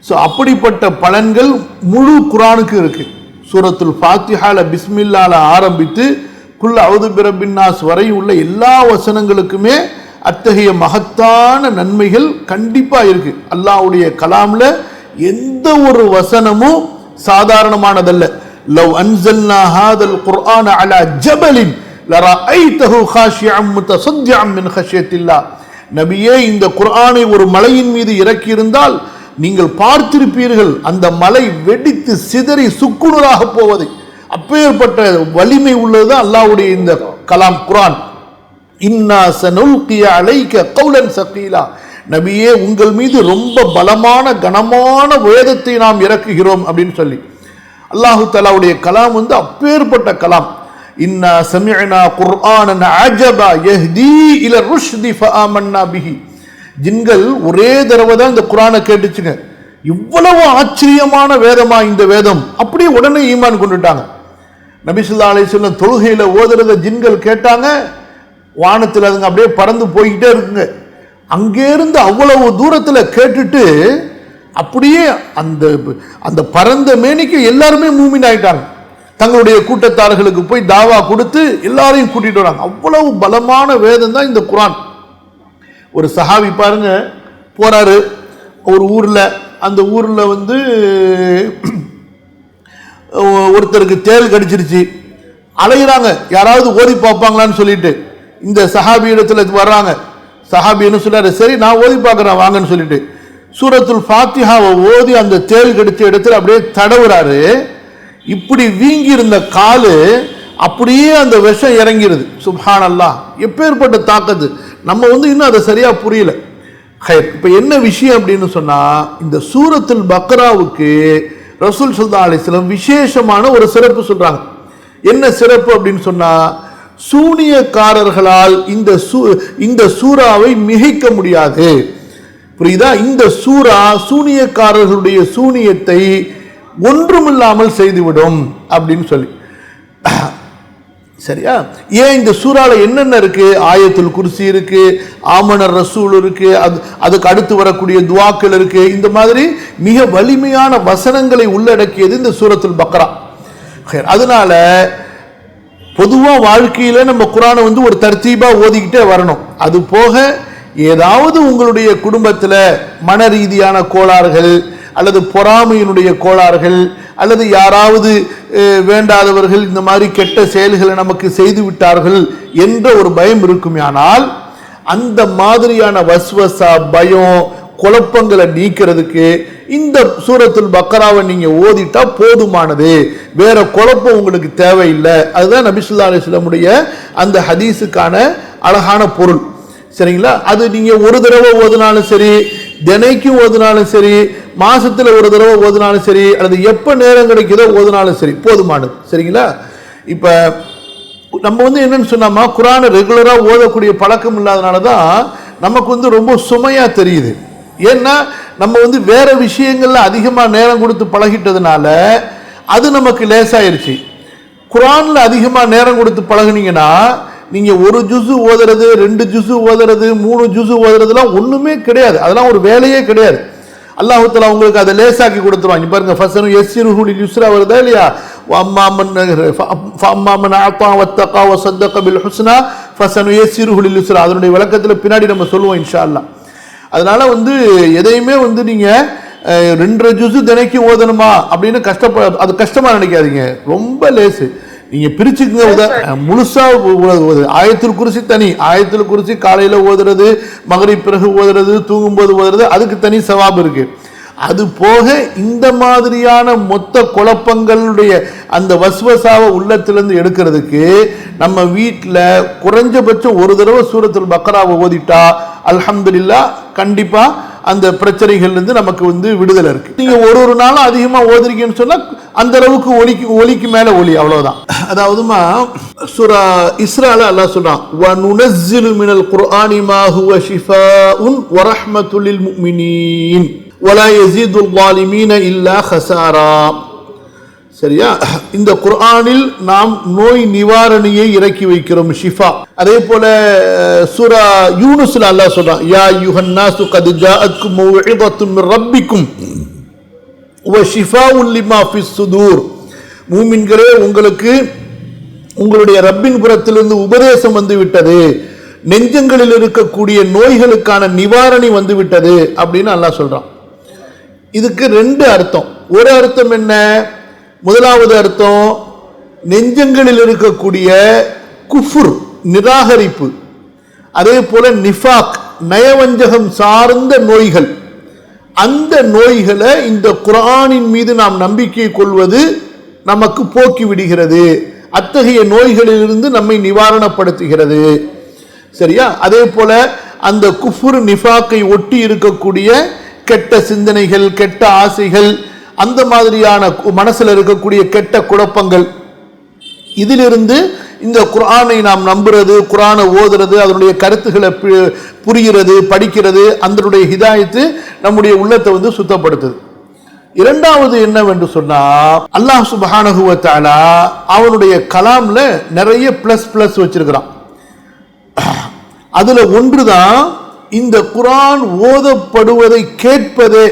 ஸோ அப்படிப்பட்ட பலன்கள் முழு குர்ஆனுக்கு இருக்கு. சூரத்துல் ஃபாத்திஹால பிஸ்மில்லால ஆரம்பித்து குல் அவுது பிரப்பின் நாஸ் வரை உள்ள எல்லா வசனங்களுக்குமே அத்தகைய மகத்தான நன்மைகள் கண்டிப்பா இருக்கு. அல்லாஹ்வுடைய கலாம்ல எந்த ஒரு வசனமும் சாதாரணமானதல்ல. லவ் அன்ஸல்னா ஹாதல் குர்ஆன அலா ஜபலின் லரஐதஹு காஷிஅம் முத்தஸத்திஅம் மின் கஷ்யத்தில்லாஹ். நபியே, இந்த குர்ஆனை ஒரு மலையின் மீது இறக்கி இருந்தால் நீங்கள் பார்த்திருப்பீர்கள் அந்த மலை வெடித்து சிதறி சுக்குநூறாக போவதை. அப்பேற்பட்ட வலிமை உள்ளது அல்லாஹ்வுடைய இந்த கலாம் குர்ஆன். இன்னா சனுல்கி அலைக கௌலன் ஸகீலா. நபியே, உங்கள் மீது ரொம்ப பலமான கனமான வேதத்தை நாம் இறக்குகிறோம் அப்படின்னு சொல்லி அல்லாஹு தஆலாவுடைய கலாம் வந்து அப்பேற்பட்ட கலாம். இன்னா சமிஅனா குர்ஆனன் அஜபா யஹ்தி இல ருஷ்தி ஃபஆமன்னா பிஹி. ஜின்கள் ஒரே தடவை தான் இந்த குர்ஆனை கேட்டுச்சுங்க. இவ்வளவு ஆச்சரியமான வேதமா இந்த வேதம், அப்படியே உடனே ஈமான் கொண்டுட்டாங்க. நபி ஸல்லல்லாஹு அலைஹி வஸல்லம் தொழுகையில ஓதுறத ஜின்கள் கேட்டாங்க, வானத்தில் அதுங்க அப்படியே பறந்து போய்கிட்டே இருக்குங்க. அங்கேருந்து அவ்வளவு தூரத்தில் கேட்டுட்டு அப்படியே அந்த அந்த பறந்த மேனிக்கு எல்லாருமே மூமின் ஆயிட்டாங்க. தங்களுடைய கூட்டத்தார்களுக்கு போய் தாவா கொடுத்து எல்லாரையும் கூட்டிட்டு வராங்க. அவ்வளவு பலமான வேதம் தான் இந்த குர்ஆன். ஒரு சஹாபி பாருங்க, போறாரு ஒரு ஊர்ல, அந்த ஊர்ல வந்து ஒருத்தருக்கு தேள் கடிச்சிருச்சு, அலையிறாங்க யாராவது ஓதி பார்ப்பாங்களான்னு சொல்லிட்டு. இந்த சஹாபி இடத்துல வர்றாங்க. சஹாபி என்ன சொல்றாரு, சரி நான் ஓதி பார்க்கிறேன் வாங்கன்னு சொல்லிட்டு சூரத்துல் ஃபாத்திஹாவை ஓதி அந்த தேள் கடிச்ச இடத்துல அப்படியே தடவுறாரு. இப்படி வீங்கி இருந்த காலு அப்படியே அந்த விஷம் இறங்கிருது. சுப்ஹானல்லாஹ், எப்பேற்பட்ட தாக்கத்து. நம்ம வந்து இன்னும் அதை சரியா புரியல. இப்ப என்ன விஷயம் அப்படின்னு சொன்னா, இந்த சூரத்துல் பக்ராவுக்கு ரசூல் ஸல்லல்லாஹு அலைஹி வஸல்லம் விசேஷமான ஒரு சிறப்பு சொல்றாங்க. என்ன சிறப்பு அப்படின்னு சொன்னா, சூனியக்காரர்களால் இந்த சூறாவை மிகைக்க முடியாது. புரியுதா? இந்த சூரா சூனியக்காரர்களுடைய சூனியத்தை ஒன்றுமில்லாமல் செய்துவிடும் அப்படின்னு சொல்லி. சரியா? ஏன் இந்த சூறால என்னென்ன இருக்கு? ஆயத்துல் குர்சி இருக்கு, ஆமனர் ரசூல் இருக்கு, அதுக்கு அடுத்து வரக்கூடிய துவாக்கள் இருக்கு. இந்த மாதிரி மிக வலிமையான வசனங்களை உள்ளடக்கியது இந்த சூரத்துல் பக்ரா. அதனால பொதுவா வாழ்க்கையில நம்ம குர்ஆனை ஒரு தர்த்தீபா ஓதிக்கிட்டே வரணும். அது போக ஏதாவது உங்களுடைய குடும்பத்தில் மன ரீதியான கோளாறுகள் அல்லது பொறாமையினுடைய கோளாறுகள் அல்லது யாராவது வேண்டாதவர்கள் இந்த மாதிரி கெட்ட செயல்களை நமக்கு செய்து விட்டார்கள் என்ற ஒரு பயம் இருக்குமானால் அந்த மாதிரியான வஸ்வசா, பயம், குழப்பங்களை நீக்கிறதுக்கு இந்த சூரத்துல் பக்ராவை நீங்க ஓதிட்டா போதுமானது. வேற குழப்பம் உங்களுக்கு தேவையில்லை. அதுதான் நபி ஸல்லல்லாஹு அலைஹி வஸல்லமுடைய அந்த ஹதீஸுக்கான அழகான பொருள். சரிங்களா? அது நீங்க ஒரு தடவை ஓதுனாலும் சரி, தினைக்கும் ஓதுனாலும் சரி, மாசத்துல ஒரு தடவை ஓதுனாலும் சரி, அல்லது எப்ப நேரம் கிடைக்குதோ ஓதுனாலும் சரி, போதுமானது. சரிங்களா? இப்ப நம்ம என்னன்னு சொன்னாமா, குர்ஆனை ரெகுலரா ஓதக்கூடிய பழக்கம் இல்லாதனால தான் நமக்கு ரொம்ப சுமையா தெரியுது. ஏன்னா நம்ம வேற விஷயங்கள்ல அதிகமா நேரம் கொடுத்து பழகிட்டதுனால அது நமக்கு லேசாயிருச்சு. குர்ஆன்ல அதிகமா நேரம் கொடுத்து பழகுனீங்கன்னா நீங்க ஒரு ஜுஸு ஓதுறது, 2 ஜுஸு ஓதுறது, 3 ஜுஸு ஓதுறதுலாம் ஒண்ணுமே கிடையாது. அதெல்லாம் ஒரு வேலையே கிடையாது. அல்லாஹ் தஆலா உங்களுக்கு அதை லேசாக்கி கொடுத்துருவாங்க. பாருங்க, ஃபஸனு யஸ்ஸிருஹு லில் யுஸ்ரா வருதா இல்லையா? ஃபஅம்மாமன் அத்தா வத்தகா வஸத்தக பில் ஹுஸ்னா ஃபஸனு யஸ்ஸிருஹு லில் யுஸ்ரா. அதனுடைய விளக்கத்துல பின்னாடி நம்ம சொல்லுவோம் இன்ஷா அல்லாஹ். அதனால எதையுமே நீங்க 2 ஜுஸு தினைக்கு ஓதணுமா அப்படின்னு அது கஷ்டமா நினைக்காதீங்க. ரொம்ப லேசு. நீங்க பிரிச்சுக்குங்க. முழுசா ஆயத்துல் குர்சி தனி, ஆயத்துல் குர்சி காலையில ஓதுறது, மகரிப் பிறகு ஓதுறது, தூங்கும்போது ஓதுறது, அதுக்கு தனி சவாப் இருக்கு. அது போக இந்த மாதிரியான மொத்த குழப்பங்களுடைய அந்த வஸ்வசாவை உள்ளத்திலிருந்து எடுக்கிறதுக்கு நம்ம வீட்டில் குறைஞ்சபட்சம் ஒரு தடவை சூரத்துல் பக்ராவை ஓதிட்டா அல்ஹம்துலில்லாஹ் கண்டிப்பா அந்த பிரச்சனைகள் இருந்து நமக்கு விடுதலை இருக்கு. நீங்க ஒரு நாளும் அதிகமா ஓதுறீங்கன்னு சொன்னா அந்த அளவுக்கு ஒலிக்கு மேல ஒலி, அவ்வளவுதான். அதாவதுமா சூரா இஸ்ரால அல்லாஹ் சொல்றான், வ நுனஸ்ஸிலு மினல் குர்ஆனி மா ஹுவ ஷிஃபாஉன் வ ரஹ்மத்துல் லில் முஃமினீன் வ லா யஸீதுல் ஸாலிமீன இல்லா ஹஸாரா. சரியா? இந்த குர்ஆனில் நாம் நோய் நிவாரணியை இறக்கி வைக்கிறோம், ஷிஃபா. அதே போல சூரா யூனுஸ்ல அல்லாஹ் சொல்றான், யா அய்யுஹன் நாஸு கத் ஜாஅத்கும் மவ்இதத்தும் மிர் ரப்பிக்கும் வ ஷிஃபாஉன் லிமா ஃபிஸ் சுதூர். மூமின்களே, உங்களுக்கு உங்களுடைய ரப்பின் புறத்திலிருந்து உபதேசம் விட்டது, நெஞ்சங்களில் இருக்கக்கூடிய நோய்களுக்கான நிவாரணி விட்டது அப்படின்னு அல்லாஹ் சொல்றான். இதுக்கு 2 அர்த்தம். ஒரு அர்த்தம் என்ன? முதலாவது அர்த்தம், நெஞ்சங்களில் இருக்கக்கூடிய குஃபுர், நிராகரிப்பு, அதே போல நிஃபாக், நயவஞ்சகம் சார்ந்த நோய்கள், அந்த நோய்களை இந்த குர்ஆனின் மீது நாம் நம்பிக்கை கொள்வது நமக்கு போக்கி விடுகிறது. அத்தகைய நோய்களிலிருந்து நம்மை நிவாரணப்படுத்துகிறது. சரியா? அதே போல அந்த குஃபுர், நிஃபாக்கை ஒட்டி இருக்கக்கூடிய கெட்ட சிந்தனைகள், கெட்ட ஆசைகள், அந்த மாதிரியான மனசுல இருக்கக்கூடிய கெட்ட குழப்பங்கள், இதிலிருந்து இந்த குர்ஆனை நாம் நம்புறது, குர்ஆனை ஓதுறது, அதனுடைய கருத்துக்களை புரிகிறது, படிக்கிறது, அதனுடைய ஹிதாயத்து நம்முடைய உள்ளத்தை சுத்தப்படுத்துது. இரண்டாவது என்னவென்று சொன்னா, அல்லாஹ் சுப்ஹானஹு வ தஆலா அவனுடைய கலாம்ல நிறைய பிளஸ் வச்சிருக்கிறான். அதுல ஒன்றுதான் இந்த குர்ஆன் ஓதப்படுவதை கேட்பதே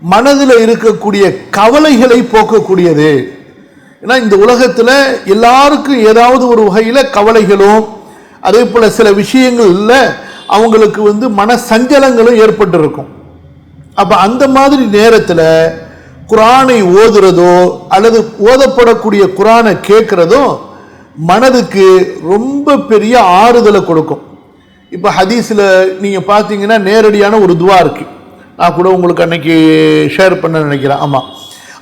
மனதில் இருக்கக்கூடிய கவலைகளை போக்கக்கூடியது. ஏன்னா இந்த உலகத்தில் எல்லாருக்கும் ஏதாவது ஒரு வகையில் கவலைகளும், அதே போல சில விஷயங்கள்ல அவங்களுக்கு மன சஞ்சலங்களும் ஏற்பட்டு இருக்கும். அப்ப அந்த மாதிரி நேரத்தில் குர்ஆனை ஓதுறதோ அல்லது ஓதப்படக்கூடிய குர்ஆனை கேட்கிறதோ மனதுக்கு ரொம்ப பெரிய ஆறுதலை கொடுக்கும். இப்போ ஹதீஸில் நீங்க பார்த்தீங்கன்னா நேரடியான ஒரு துவா இருக்கு. நான் கூட உங்களுக்கு அன்னைக்கு ஷேர் பண்ண நினைக்கிறேன். ஆமா,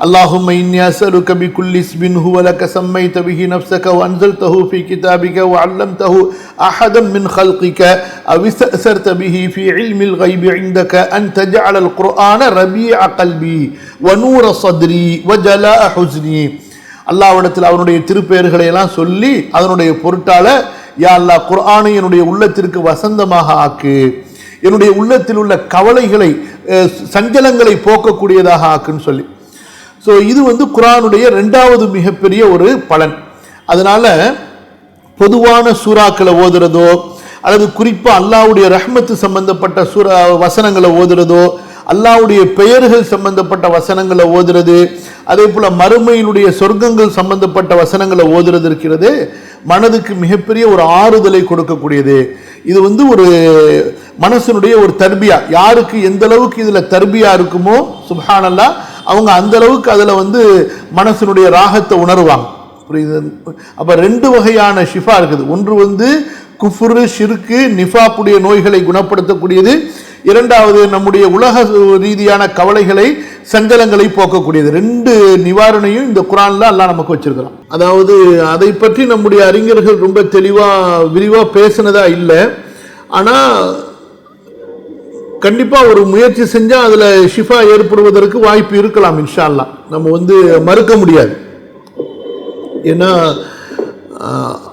அல்லாஹும்ம இன்னி அஸ்அலுக பிகுல்லி இஸ்மின் ஹுவ லக சம்மைத பிஹி நஃப்ஸக வ அன்ஸல்தஹு ஃபீ கிதாபிக வ அல்லம்தஹு அஹதன் மின் ஹல்கிக அவ் இஸ்தஅஸர்த பிஹி ஃபீ இல்மில் கைபி இன்தக அன் தஜஅலல் குர்ஆன ரபீஅ கல்பி வ நூர ஸத்ரி வ ஜலாஅ ஹுஸ்னி. அல்லாஹ்விடத்தில் அவனுடைய திருப்பெயர்களை எல்லாம் சொல்லி அதனுடைய பொருட்டால, யா அல்லாஹ், குர்ஆனை என்னுடைய உள்ளத்திற்கு வசந்தமாக ஆக்கு, என்னுடைய உள்ளத்தில் உள்ள கவலைகளை, சஞ்சலங்களை போக்கக்கூடியதாக ஆக்குன்னு சொல்லி. ஸோ இது குர்ஆனுடைய 2வது மிகப்பெரிய ஒரு பலன். அதனால பொதுவான சூறாக்களை ஓதுறதோ அல்லது குறிப்பா அல்லாஹ்வுடைய ரஹ்மத்து சம்பந்தப்பட்ட சூரா வசனங்களை ஓதுறதோ, அல்லாஹ்வுடைய பெயர்கள் சம்பந்தப்பட்ட வசனங்களை ஓதுறது, அதே போல மறுமையினுடைய சொர்க்கங்கள் சம்பந்தப்பட்ட வசனங்களை ஓதுறது இருக்கிறது மனதுக்கு மிகப்பெரிய ஒரு ஆறுதலை கொடுக்கக்கூடியது. இது ஒரு மனசனுடைய ஒரு தர்பியா. யாருக்கு எந்த அளவுக்கு இதுல தர்பியா இருக்குமோ சுப்ஹானல்லாஹ், அவங்க அந்த அளவுக்கு அதுல மனசனுடைய ராகத்தை உணர்வாங்க. புரியுது? அப்ப ரெண்டு வகையான ஷிஃபா இருக்குது. ஒன்று குஃப்ரு, ஷிர்கு, நிஃபாக்குடைய நோய்களை குணப்படுத்தக்கூடியது. இரண்டாவது நம்முடைய உலக ரீதியான கவலைகளை, சஞ்சலங்களை போக்கக்கூடியது. ரெண்டு நிவாரணையும் இந்த குர்ஆன்ல அல்லாஹ் நமக்கு வச்சிருக்கிறான். அதாவது அதை பற்றி நம்முடைய அறிஞர்கள் ரொம்ப தெளிவா விரிவா பேசினதா இல்லை. ஆனா கண்டிப்பா ஒரு முயற்சி செஞ்சா அதுல ஷிஃபா ஏற்படுவதற்கு வாய்ப்பு இருக்கலாம். இன்ஷா அல்லாஹ் நம்ம மறுக்க முடியாது. ஏன்னா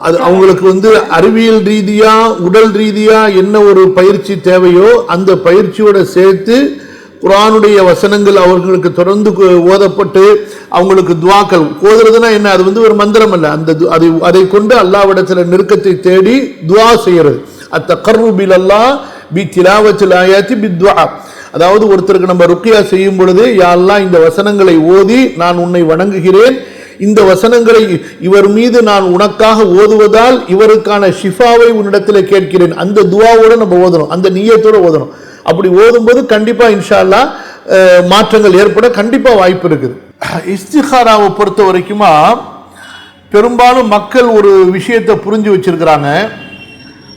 அது அவங்களுக்கு அறிவியல் ரீதியா உடல் ரீதியா என்ன ஒரு பயிற்சி தேவையோ அந்த பயிற்சியோட சேர்த்து குர்ஆனுடைய வசனங்கள் அவர்களுக்கு தொடர்ந்து ஓதப்பட்டு அவங்களுக்கு துஆக்கள் ஓதுறதுன்னா என்ன, அது ஒரு மந்திரம் அல்ல. அதை கொண்டு அல்லாஹ்விடத்தில் நெருக்கத்தை தேடி துஆ செய்யறது. அத்தகர்ருபு இலல்லாஹ் பித்திலாவத்தில் ஆயாத்தி பித்வா. அதாவது ஒருத்தருக்கு நம்ம ருக்கியா செய்யும் பொழுது, யா அல்லாஹ் இந்த வசனங்களை ஓதி நான் உன்னை வணங்குகிறேன், இந்த வசனங்களை இவர் மீது நான் உனக்காக ஓதுவதால் இவருக்கான ஷிஃபாவை உன்னிடத்தில் கேட்கிறேன். அந்த துஆவோட நம்ம ஓதணும், அந்த நியத்தோட ஓதணும். அப்படி ஓதும்போது கண்டிப்பா இன்ஷா அல்லாஹ் மாற்றங்கள் ஏற்பட கண்டிப்பா வாய்ப்பு இருக்குது. இஸ்திகாராவை பொறுத்த வரைக்குமா பெரும்பாலும் மக்கள் ஒரு விஷயத்தை புரிஞ்சு வச்சிருக்கிறாங்க.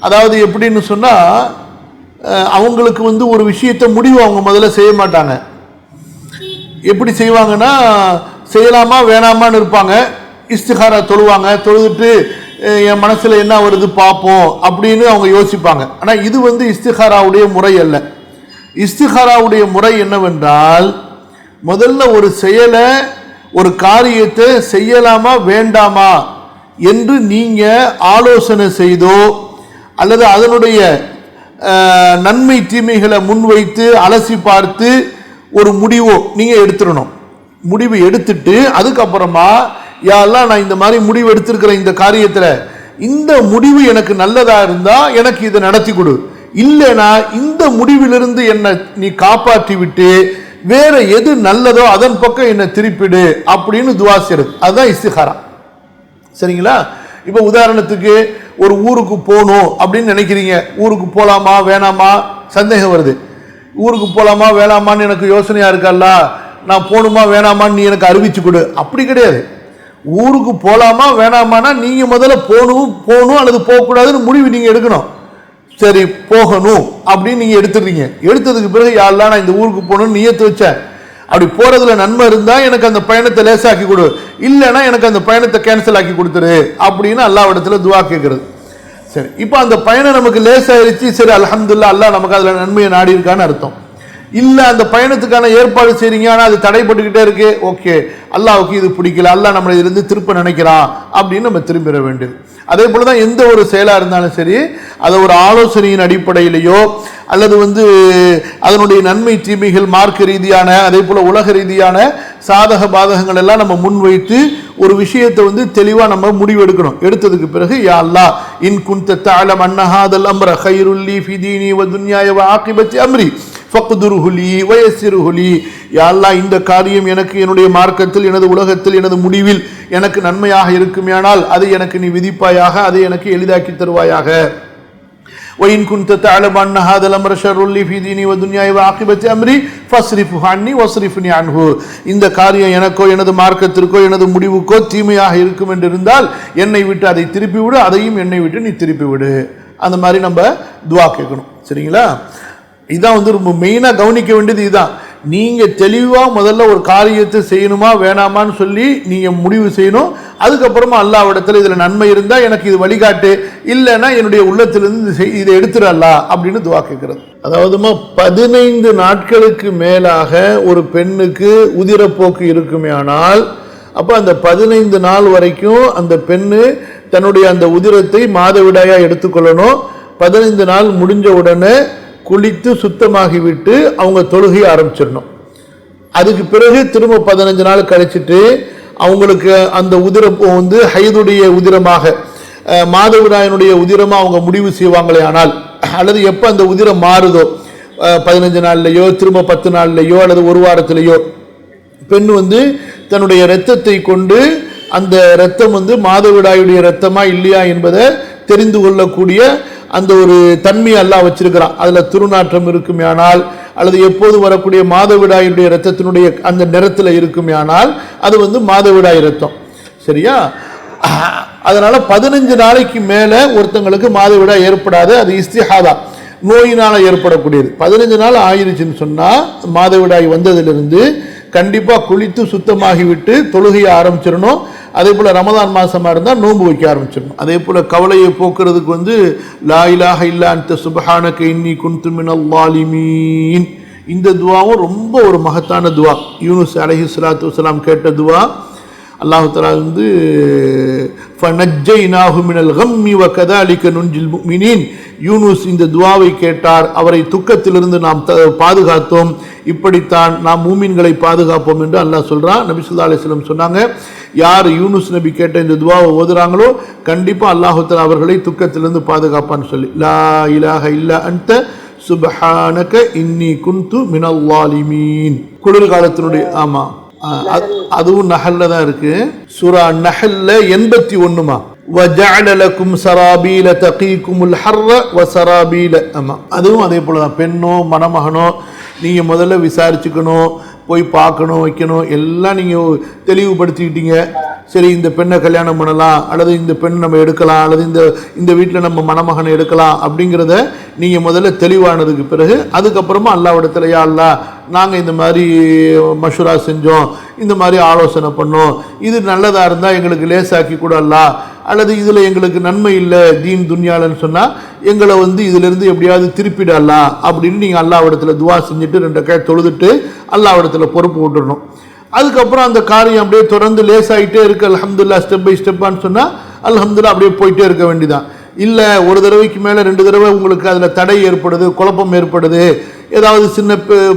அதாவது எப்படின்னு சொன்னா, அவங்களுக்கு ஒரு விஷயத்தை முடிவு அவங்க முதல்ல செய்ய மாட்டாங்க. எப்படி செய்வாங்கன்னா, செய்யலாமா வேணாமான்னு இருப்பாங்க. இஸ்திகாரா தொழுவாங்க, தொழுதுட்டு என் மனசுல என்ன வருது பார்ப்போம் அப்படின்னு அவங்க யோசிப்பாங்க. ஆனா இது இஸ்திகாராவுடைய முறை அல்ல. இஸ்திகாராவுடைய முறை என்னவென்றால், முதல்ல ஒரு செயலை, ஒரு காரியத்தை செய்யலாமா வேண்டாமா என்று நீங்க ஆலோசனை செய்தோ அல்லது அதனுடைய நன்மை தீமைகளை முன்வைத்து அலசி பார்த்து ஒரு முடிவோ நீங்க எடுத்துடணும். முடிவு எடுத்துட்டு அதுக்கப்புறமா, யா அல்லாஹ் நான் இந்த மாதிரி முடிவு எடுத்திருக்கிறேன், இந்த காரியத்தில் இந்த முடிவு எனக்கு நல்லதா இருந்தா எனக்கு இதை நடத்தி கொடு, இல்லைனா இந்த முடிவிலிருந்து என்னை நீ காப்பாற்றி விட்டு வேற எது நல்லதோ அதன் பக்கம் என்னை திருப்பிடு அப்படின்னு துஆ செய்றது. அதுதான் இஸ்திகாரா. சரிங்களா? இப்ப உதாரணத்துக்கு ஒரு ஊருக்கு போகணும் அப்படின்னு நினைக்கிறீங்க. ஊருக்கு போலாமா வேணாமா சந்தேகம் வருது. ஊருக்கு போலாமா வேணாமான்னு எனக்கு யோசனையா இருக்கல்ல, நான் போகணுமா வேணாமான்னு நீ எனக்கு அறிவிச்சு கொடு. அப்படி கிடையாது. ஊருக்கு போலாமா வேணாமான்னா நீங்க முதல்ல போகணும் அல்லது போகக்கூடாதுன்னு முடிவு நீங்க எடுக்கணும். சரி போகணும் அப்படின்னு நீங்க எடுத்துடுறீங்க. எடுத்ததுக்கு பிறகு யா அல்லாஹ் நான் இந்த ஊருக்கு போகணும்னு நியத்து வச்சேன், அப்படி போறதுல நன்மை இருந்தா எனக்கு அந்த பயணத்தை லேசாக்கி கொடு, இல்லைன்னா எனக்கு அந்த பயணத்தை கேன்சல் ஆக்கி கொடுத்துரு அப்படின்னு அல்லாஹ்விடத்துல துஆ கேட்கறது. சரி, இப்போ அந்த பயணம் நமக்கு லேசாயிருச்சு, சரி அல்ஹம்துலில்லாஹ் அல்லாஹ் நமக்கு அதுல நன்மையை நாடி இருக்கான்னு அர்த்தம். இல்ல அந்த பயணத்துக்கான ஏற்பாடு செய்றீங்க, ஆனா அது தடைப்பட்டுக்கிட்டே இருக்கு, ஓகே அல்லாஹ்வுக்கு இது பிடிக்கல, அல்லாஹ் நம்மளை இதிலிருந்து திருப்ப நினைக்கிறான் அப்படின்னு நம்ம திரும்பிட வேண்டியது. அதே போலதான் எந்த ஒரு செயலா இருந்தாலும் சரி, அதை ஒரு ஆலோசனையின் அடிப்படையிலேயோ அல்லது அதனுடைய நன்மை தீமைகள் மார்க்க ரீதியான அதே போல உலக ரீதியான சாதக பாதகங்கள் எல்லாம் நம்ம முன்வைத்து ஒரு விஷயத்தை தெளிவா நம்ம முடிவெடுக்கணும். எடுத்ததுக்கு பிறகு யா அல்லாஹ் இன் குன்த தஅலம் அன்ன ஹாதல் அம்ர கைருல் லீ ஃபீ தீனி வ துன்யாய வ ஆகிபத்தி அம்ரி ஃபக்துருஹு லீ வ யஸ்ஸிருஹு லீ. யா அல்லாஹ் இந்த காரியம் எனக்கு என்னுடைய மார்க்கத்தில் எனது உலகத்தில் எனது முடிவில் எனக்கு நன்மையாக இருக்குமேயானால் அதை எனக்கு நீ விதிப்பாயாக, அதை எனக்கு எளிதாக்கி தருவாயாக. وَإِن كُنْتَ تَعْلَمُ أَنَّ هَذَا الْأَمْرَ شَرٌّ لِّي فِي دِينِي وَدُنْيَايَ وَعَاقِبَةِ أَمْرِي فَاصْرِفْهُ عَنِّي وَاصْرِفْنِي عَنْهُ. இந்த காரியம் எனக்கோ எனது மார்க்கத்திற்கோ எனது முடிவுக்கோ தீமையாக இருக்கும் என்று இருந்தால் என்னை விட்டு அதை திருப்பி விடு, அதையும் என்னை விட்டு நீ திருப்பி விடு. அந்த மாதிரி நம்ம துஆ கேட்கணும். சரிங்களா? இதான் ரொம்ப மெயினா கவனிக்க வேண்டியது. இதுதான், நீங்க தெளிவா முதல்ல ஒரு காரியத்தை செய்யணுமா வேணாமான்னு சொல்லி நீங்க முடிவு செய்யணும். அதுக்கப்புறமா அல்லாஹ்விடத்துல இதுல நன்மை இருந்தா எனக்கு இது வழிகாட்டு, இல்லைன்னா என்னுடைய உள்ளத்திலிருந்து இதை எடுத்துடலா அப்படின்னு துஆ கேட்கிறது. அதாவதுமா 15 நாட்களுக்கு மேலாக ஒரு பெண்ணுக்கு உதிரப்போக்கு இருக்குமே ஆனால் அப்ப அந்த 15 நாள் வரைக்கும் அந்த பெண்ணு தன்னுடைய அந்த உதிரத்தை மாதவிடாயா எடுத்துக்கொள்ளணும். 15 நாள் முடிஞ்ச உடனே குளித்து சுத்தமாகிவிட்டு அவங்க தொழுகை ஆரம்பிச்சிடணும். அதுக்கு பிறகு திரும்ப 15 நாள் கழிச்சிட்டு அவங்களுக்கு அந்த உதிரம் ஹைதுடைய உதிரமாக மாதவிடாயினுடைய உதிரமா அவங்க முடிவு செய்வாங்களே ஆனால், அல்லது எப்ப அந்த உதிரம் மாறுதோ 15 நாள்லையோ திரும்ப 10 நாள்லையோ அல்லது ஒரு வாரத்திலேயோ பெண் தன்னுடைய இரத்தத்தை கொண்டு அந்த இரத்தம் மாதவிடாயுடைய இரத்தமா இல்லையா என்பதை தெரிந்து கொள்ளக்கூடிய அந்த ஒரு தன்மையை அல்லாஹ் வச்சிருக்கிறான். அதுல துருநாற்றம் இருக்குமேயானால் அல்லது எப்போது வரக்கூடிய மாதவிடாயுடைய இரத்தத்தினுடைய அந்த நிறத்துல இருக்குமேயானால் அது மாதவிடாய் இரத்தம். சரியா? அதனால 15 நாளைக்கு மேல ஒருத்தங்களுக்கு மாதவிடாய் ஏற்படாது. அது இஸ்திஹாதா, நோயினால ஏற்படக்கூடியது. 15 நாள் ஆயிருச்சுன்னு சொன்னா மாதவிடாய் வந்ததிலிருந்து கண்டிப்பா குளித்து சுத்தமாகிவிட்டு தொழுகையை ஆரம்பிச்சிடணும். அதே போல ரமதான் மாசமா இருந்தா நோன்பு வைக்க ஆரம்பிச்சிடணும். அதே போல கவலையை போக்குறதுக்கு லா இலாஹ இல்லா அன்த சுப்ஹானக இன்னி குன்து மினல் ஸாலிமீன், இந்த துவாவும் ரொம்ப ஒரு மகத்தான துவா. யூனுஸ் அலைஹிஸ்ஸலாத்து வஸலாம் கேட்ட துவா. அல்லாஹ் தஆலா ஃபனஜ்ஜைனாஹு மினல் கம்மி வகதாலிக நுன்ஜில் முஃமினீன், யூனுஸ் இந்த துவாவை கேட்டார், அவரை துக்கத்திலிருந்து நாம் பாதுகாத்தோம், இப்படித்தான் நாம் மூமின்களை பாதுகாப்போம் என்று அல்லாஹ் சொல்றான். நபி ஸல்லல்லாஹு அலைஹி வஸல்லம் சொன்னாங்க, யார் யூனுஸ் நபி கேட்ட இந்த துவாவை ஓதுறாங்களோ கண்டிப்பா அல்லாஹ் தஆலா அவர்களை துக்கத்திலிருந்து பாதுகாப்பான்னு சொல்லி லா இலாஹ இல்லா அன்த சுப்ஹானக இன்னி குன்து மினல் ஸாலிமீன். குளிர்காலத்தினுடைய ஆமா அதுவும் நஹல்ல தான் இருக்கு. சூரா நஹல்ல 81 وَجَعَلَ لَكُمْ سَرَابِيلَ تَقِيكُمُ الْحَرَّ وَسَرَابِيلَ. அதுவும் அதே போல தான். பெண்ணோ மணமகனோ நீங்க முதல்ல விசாரிச்சுக்கணும், போய் பார்க்கணும், வைக்கணும், எல்லாம் நீங்க தெளிவுபடுத்திக்கிட்டீங்க. சரி, இந்த பெண்ணை கல்யாணம் பண்ணலாம், அல்லது இந்த பெண் நம்ம எடுக்கலாம், அல்லது இந்த வீட்டில் நம்ம மணமகனை எடுக்கலாம் அப்படிங்கிறத நீங்க முதல்ல தெளிவானதுக்கு பிறகு அதுக்கப்புறமா அல்லாஹ்விடத்துல யா அல்லாஹ் நாங்கள் இந்த மாதிரி மஷூரா செஞ்சோம், இந்த மாதிரி ஆலோசனை பண்ணோம், இது நல்லதா இருந்தா எங்களுக்கு லேசாக்கி கூட அல்லாஹ், அல்லது இதுல எங்களுக்கு நன்மை இல்லை தீன் துன்யாலன்னு சொன்னா எங்களை இதுல இருந்து எப்படியாவது திருப்பிடலாம் அப்படின்னு நீங்க அல்லாஹ்விடத்துல துவா செஞ்சுட்டு 2 ரக்காத் தொழுதுட்டு அல்லாஹ்விடத்துல பொறுப்பு விட்டுறணும். அதுக்கப்புறம் அந்த காரியம் அப்படியே தொடர்ந்து லேசாயிட்டே இருக்கு, அல்ஹம்துலில்லாஹ் ஸ்டெப் பை ஸ்டெப்பான்னு சொன்னா அல்ஹம்துலில்லாஹ் அப்படியே போயிட்டே இருக்க வேண்டியதான். இல்ல ஒரு தடவைக்கு மேல 2 தடவை உங்களுக்கு அதுல தடை ஏற்படுது, குழப்பம் ஏற்படுது, ஏதாவது சின்ன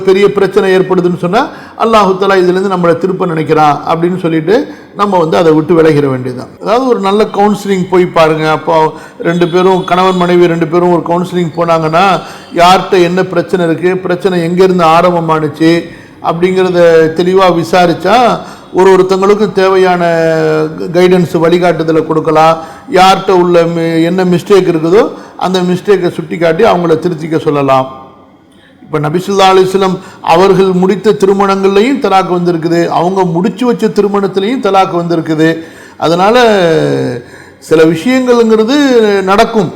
பெரிய பிரச்சனை ஏற்படுதுன்னு சொன்னா அல்லாஹ் தஆலா இதுல இருந்து நம்மளை திருப்ப நினைக்கிறான் அப்படின்னு சொல்லிட்டு நம்ம அதை விட்டு விலகிற வேண்டியதுதான். அதாவது ஒரு நல்ல கவுன்சிலிங் போய் பாருங்க. அப்போ 2 பேரும் கணவன் மனைவி 2 பேரும் ஒரு கவுன்சிலிங் போனாங்கன்னா யார்கிட்ட என்ன பிரச்சனை இருக்கு, பிரச்சனை எங்க இருந்து ஆரம்பமானுச்சு அப்படிங்கிறத தெளிவாக விசாரிச்சா ஒருத்தங்களுக்கும் தேவையான கைடன்ஸ் வழிகாட்டுதலை கொடுக்கலாம். யார்கிட்ட உள்ள என்ன மிஸ்டேக் இருக்குதோ அந்த மிஸ்டேக்கை சுட்டி காட்டி அவங்கள திருத்திக்க சொல்லலாம். இப்போ நபி ஸல்லல்லாஹு அலைஹி வஸல்லம் அவர்கள் முடித்த திருமணங்கள்லையும் தலாக் வந்திருக்குது, அவங்க முடிச்சு வச்ச திருமணத்திலையும் தலாக் வந்திருக்குது. அதனால சில விஷயங்கள்ங்கிறது நடக்கும்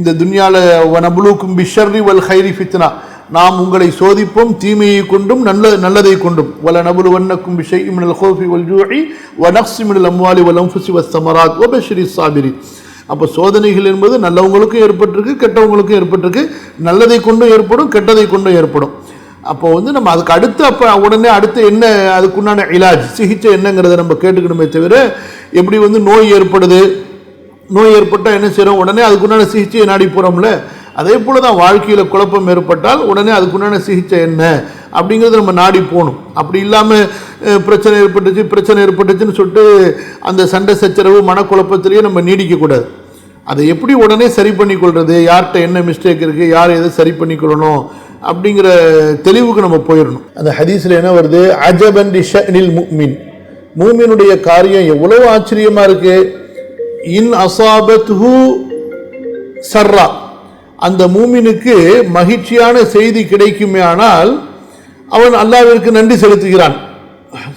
இந்த துன்யால. வனபுலுக்கும் பிஷர்ரி வல் ஹைரி ஃபித்னா, நாம் உங்களை சோதிப்போம் தீமையை கொண்டும் நல்லதை கொண்டும். வல நபுலுவன்னக்கும் பிஷைஇம் மினல் ஹௌஃபி வல் ஜூஇ வ நக்ஸி மினல் அம்வாலி வல் அன்ஃபுஸி வஸ் ஸமராத் வ பஷிரிஸ் ஸாபிரின். அப்போ சோதனைகள் என்பது நல்லவங்களுக்கும் ஏற்பட்டிருக்கு, கெட்டவங்களுக்கும் ஏற்பட்டிருக்கு. நல்லதை கொண்டும் ஏற்படும், கெட்டதை கொண்டும் ஏற்படும். அப்போ நம்ம அதுக்கு அடுத்து உடனே அடுத்து என்ன அதுக்குண்டான இலாஜ் சிகிச்சை என்னங்கிறத நம்ம கேட்டுக்கணுமே தவிர, எப்படி நோய் ஏற்படுது, நோய் ஏற்பட்டால் என்ன செய்யறோம், உடனே அதுக்குண்டான சிகிச்சையை நாடி போறோம்ல. அதே போலதான் வாழ்க்கையில குழப்பம் ஏற்பட்டால் உடனே அதுக்குண்டான சிகிச்சை என்ன அப்படிங்கிறத நம்ம நாடி போகணும். அப்படி இல்லாம பிரச்சனை ஏற்பட்டுச்சுன்னு சொல்லிட்டு அந்த சண்டை சச்சரவு மனக்குழப்பத்திலேயே நம்ம நீடிக்க கூடாது. அதை எப்படி உடனே சரி பண்ணி கொள்றது, யார்கிட்ட என்ன மிஸ்டேக் இருக்கு, யார் எதை சரி பண்ணி கொள்ளணும் அப்படிங்கிற தெளிவுக்கு நம்ம போயிடணும். அந்த ஹதீஸ்ல என்ன வருது, அஜபன் லிஷஅனில் முஃமின், மூமினுடைய காரியம் எவ்வளவு ஆச்சரியமா இருக்கு. இன் அஸாபத்ஹு சர்ரா, அந்த மூமினுக்கு மகிழ்ச்சியான செய்தி கிடைக்குமே ஆனால் அவன் அல்லாஹ்விற்கு நன்றி செலுத்துகிறான்.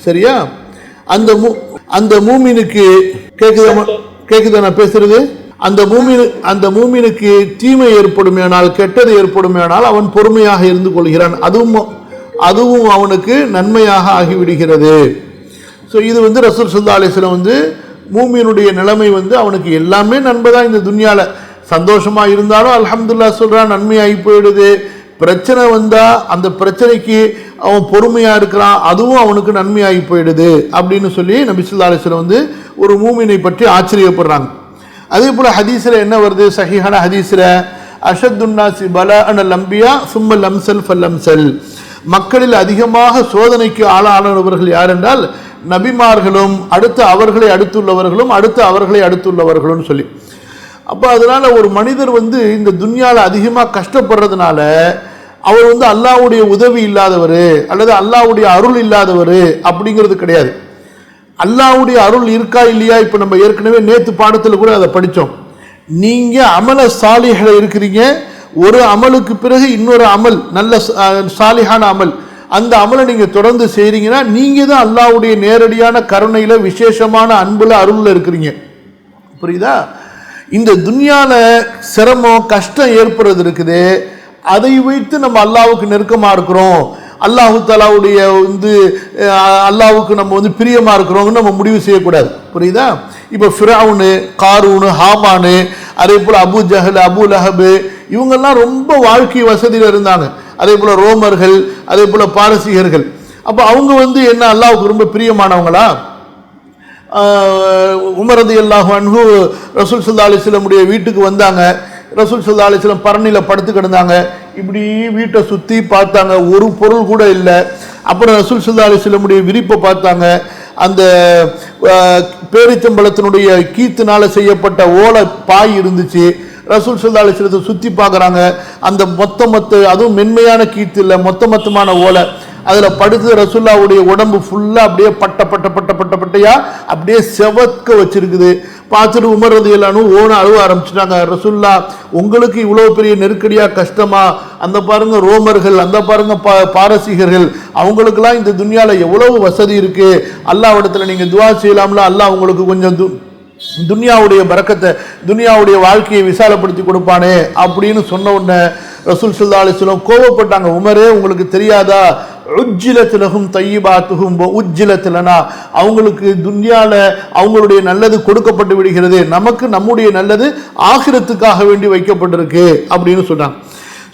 சரியா? அந்த மூமினுக்கு கேக்குதா நான் பேசுறது? அந்த மூமினுக்கு தீமை ஏற்படுமேனால், கெட்டது ஏற்படுமேனால் அவன் பொறுமையாக இருந்து கொள்கிறான். அதுவும் அவனுக்கு நன்மையாக ஆகிவிடுகிறது. ஸோ இது ரசூல் ஸல்லல்லாஹு அலைஹி வஸல்லம் மூமினுடைய நிலைமை அவனுக்கு எல்லாமே நன்மைதான். இந்த துன்யால சந்தோஷமா இருந்தாலும் அல்ஹம்துலில்லாஹ் சொல்றான், நன்மையாகி போயிடுது. பிரச்சனை வந்தா அந்த பிரச்சனைக்கு அவன் பொறுமையா இருக்கிறான், அதுவும் அவனுக்கு நன்மையாகி போயிடுது அப்படின்னு சொல்லி நபி ஸல்லல்லாஹு அலைஹி வஸல்லம் ஒரு மூமினை பற்றி ஆச்சரியப்படுறாங்க. அதே போல ஹதீஸ்ல என்ன வருது, சஹீஹான ஹதீஸ்ல அஷத்துன் நாஸி பலாஅன் அல் அன்பியா சும்ம லம்ஸல் ஃபல்லம்ஸல், மக்களில் அதிகமாக சோதனைக்கு ஆளானவர்கள் யார் என்றால் நபிமார்களும், அடுத்து அவர்களை அடுத்துள்ளவர்களும், அடுத்து அவர்களை அடுத்துள்ளவர்களும் சொல்லி அப்போ அதனால ஒரு மனிதர் வந்து இந்த துன்யால அதிகமாக கஷ்டப்படுறதுனால அவர் வந்து அல்லாஹ்வுடைய உதவி இல்லாதவர் அல்லது அல்லாஹ்வுடைய அருள் இல்லாதவர் அப்படிங்கிறது கிடையாது. அல்லாஹ்வுடைய அருள் இருக்கா இல்லையா, இப்போ நம்ம ஏற்கனவே நேற்று பாடத்தில் கூட அதை படித்தோம். நீங்கள் அமல சாலிஹ்ல இருக்கிறீங்க, ஒரு அமலுக்கு பிறகு இன்னொரு அமல் நல்ல சாலிஹான அமல், அந்த அமலை நீங்கள் தொடர்ந்து செய்கிறீங்கன்னா நீங்கள் தான் அல்லாஹ்வுடைய நேரடியான கருணையில் விசேஷமான அன்புல அருளில் இருக்கிறீங்க. புரியுதா? இந்த துன்யால சிரமம் கஷ்டம் ஏற்படுறது இருக்குது, அதை வைத்து நம்ம அல்லாஹ்வுக்கு நெருக்கமாக இருக்கிறோம், அல்லாஹு தாலாவுடைய வந்து அல்லாஹ்வுக்கு நம்ம வந்து பிரியமாக இருக்கிறோம்னு நம்ம முடிவு செய்யக்கூடாது. புரியுதா? இப்போ ஃபிரௌனு, காரூனு, ஹாமானு, அதே போல் அபு ஜஹல், அபு லஹபு, இவங்கெல்லாம் ரொம்ப வாழ்க்கை வசதியில் இருந்தாங்க. அதே போல் ரோமர்கள், அதே போல் பாரசீகர்கள். அப்போ அவங்க வந்து என்ன அல்லாஹ்வுக்கு ரொம்ப பிரியமானவங்களா? உமர் ரலியல்லாஹு அன்ஹு ரசூல் ஸல்லல்லாஹு அலைஹி வஸல்லமுடைய வீட்டுக்கு வந்தாங்க. ரசூல் ஸல்லல்லாஹு அலைஹி வஸல்லம் பரணியில் படுத்து கிடந்தாங்க. இப்படி வீட்டை சுற்றி பார்த்தாங்க, ஒரு பொருள் கூட இல்லை. அப்புறம் ரசூல் ஸல்லல்லாஹு அலைஹி வஸல்லமுடைய விரிப்பை பார்த்தாங்க. அந்த பேரிச்சம்பழத்தினுடைய கீத்துனால செய்யப்பட்ட ஓலை பாய் இருந்துச்சு. ரசூல் ஸல்லல்லாஹு அலைஹி வஸல்லம் சுற்றி பார்க்குறாங்க. அந்த அதுவும் மென்மையான கீத்து இல்லை, மொத்தமான ஓலை. அதில் படுத்து ரசூல்லாவுடைய உடம்பு ஃபுல்லாக அப்படியே பட்டையா அப்படியே செவக்க வச்சிருக்குது. பார்த்துட்டு உமர் ரலியல்லாஹு அன்ஹு ஓன அழுவ ஆரம்பிச்சிட்டாங்க. ரசூல்லா, உங்களுக்கு இவ்வளோ பெரிய நெருக்கடியாக கஷ்டமா? அந்த பாருங்க ரோமர்கள், அந்த பாருங்க பாரசீகர்கள், அவங்களுக்கெல்லாம் இந்த துன்யாவில் எவ்வளவு வசதி இருக்கு, அல்லாஹ்விடத்தில் நீங்கள் துஆ செய்யலாம்ல, அல்லாஹ் உங்களுக்கு கொஞ்சம் துன்யாவுடைய பரக்கத்தை, துன்யாவுடைய வாழ்க்கையை விசாலப்படுத்தி கொடுப்பானே அப்படின்னு சொன்ன உடனே ரசூல் ஸல்லல்லாஹு அலைஹி வஸல்லம் கோபப்பட்டாங்க. உமரே, உங்களுக்கு தெரியாதா, உஜ்ஜிலத் லஹும் தய்யிபாத்துஹும் வ உஜ்ஜிலத் லனா, அவங்களுக்கு துன்யால அவங்களுடைய நல்லது கொடுக்கப்பட்டு விடுகிறது, நமக்கு நம்முடைய நல்லது ஆகிரத்துக்காக வேண்டி வைக்கப்பட்டிருக்கு அப்படின்னு சொன்னாங்க.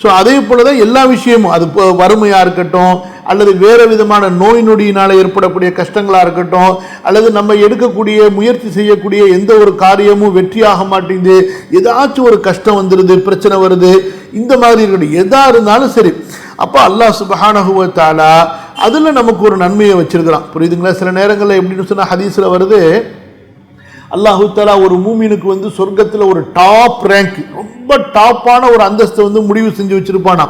ஸோ அதே போல தான் எல்லா விஷயமும், அது வறுமையாக இருக்கட்டும், அல்லது வேறு விதமான நோய் நொடியினால் ஏற்படக்கூடிய கஷ்டங்களாக இருக்கட்டும், அல்லது நம்ம எடுக்கக்கூடிய முயற்சி செய்யக்கூடிய எந்த ஒரு காரியமும் வெற்றியாக மாட்டேங்குது, ஏதாச்சும் ஒரு கஷ்டம் வந்துடுது, பிரச்சனை வருது, இந்த மாதிரி இருக்கட்டும், எதா இருந்தாலும் சரி, அப்போ அல்லாஹ் சுப்ஹானஹு வ தஆலா அதில் நமக்கு ஒரு நன்மையை வச்சிருக்கிறான். புரியுதுங்களா? சில நேரங்களில் எப்படின்னு சொன்னால் ஹதீஸில் வருது, அல்லாஹு தஆலா ஒரு மூமினுக்கு வந்து சொர்க்கத்தில் ஒரு டாப் ரேங்க், ரொம்ப டாப்பான ஒரு அந்தஸ்தை வந்து முடிவு செஞ்சு வச்சிருப்பானா.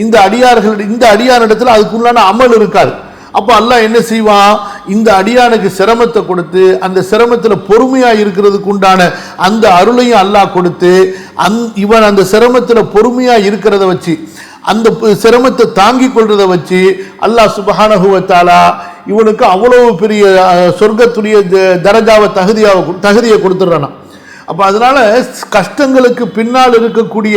இந்த அடியாரிடத்தில் அதுக்குள்ளான அமல் இருக்காது. அப்போ அல்லாஹ் என்ன செய்வான், இந்த அடியானுக்கு சிரமத்தை கொடுத்து, அந்த சிரமத்தில் பொறுமையாக இருக்கிறதுக்கு உண்டான அந்த அருளையும் அல்லாஹ் கொடுத்து, இவன் அந்த சிரமத்தில் பொறுமையாக இருக்கிறத வச்சு, அந்த சிரமத்தை தாங்கி கொள்றதை வச்சு அல்லாஹ் சுப்ஹானஹு வ தஆலா இவனுக்கு அவ்வளவு பெரிய சொர்க்கத்துடைய தரஜாவை தகுதியை கொடுத்துட்றானா. அப்போ அதனால கஷ்டங்களுக்கு பின்னால் இருக்கக்கூடிய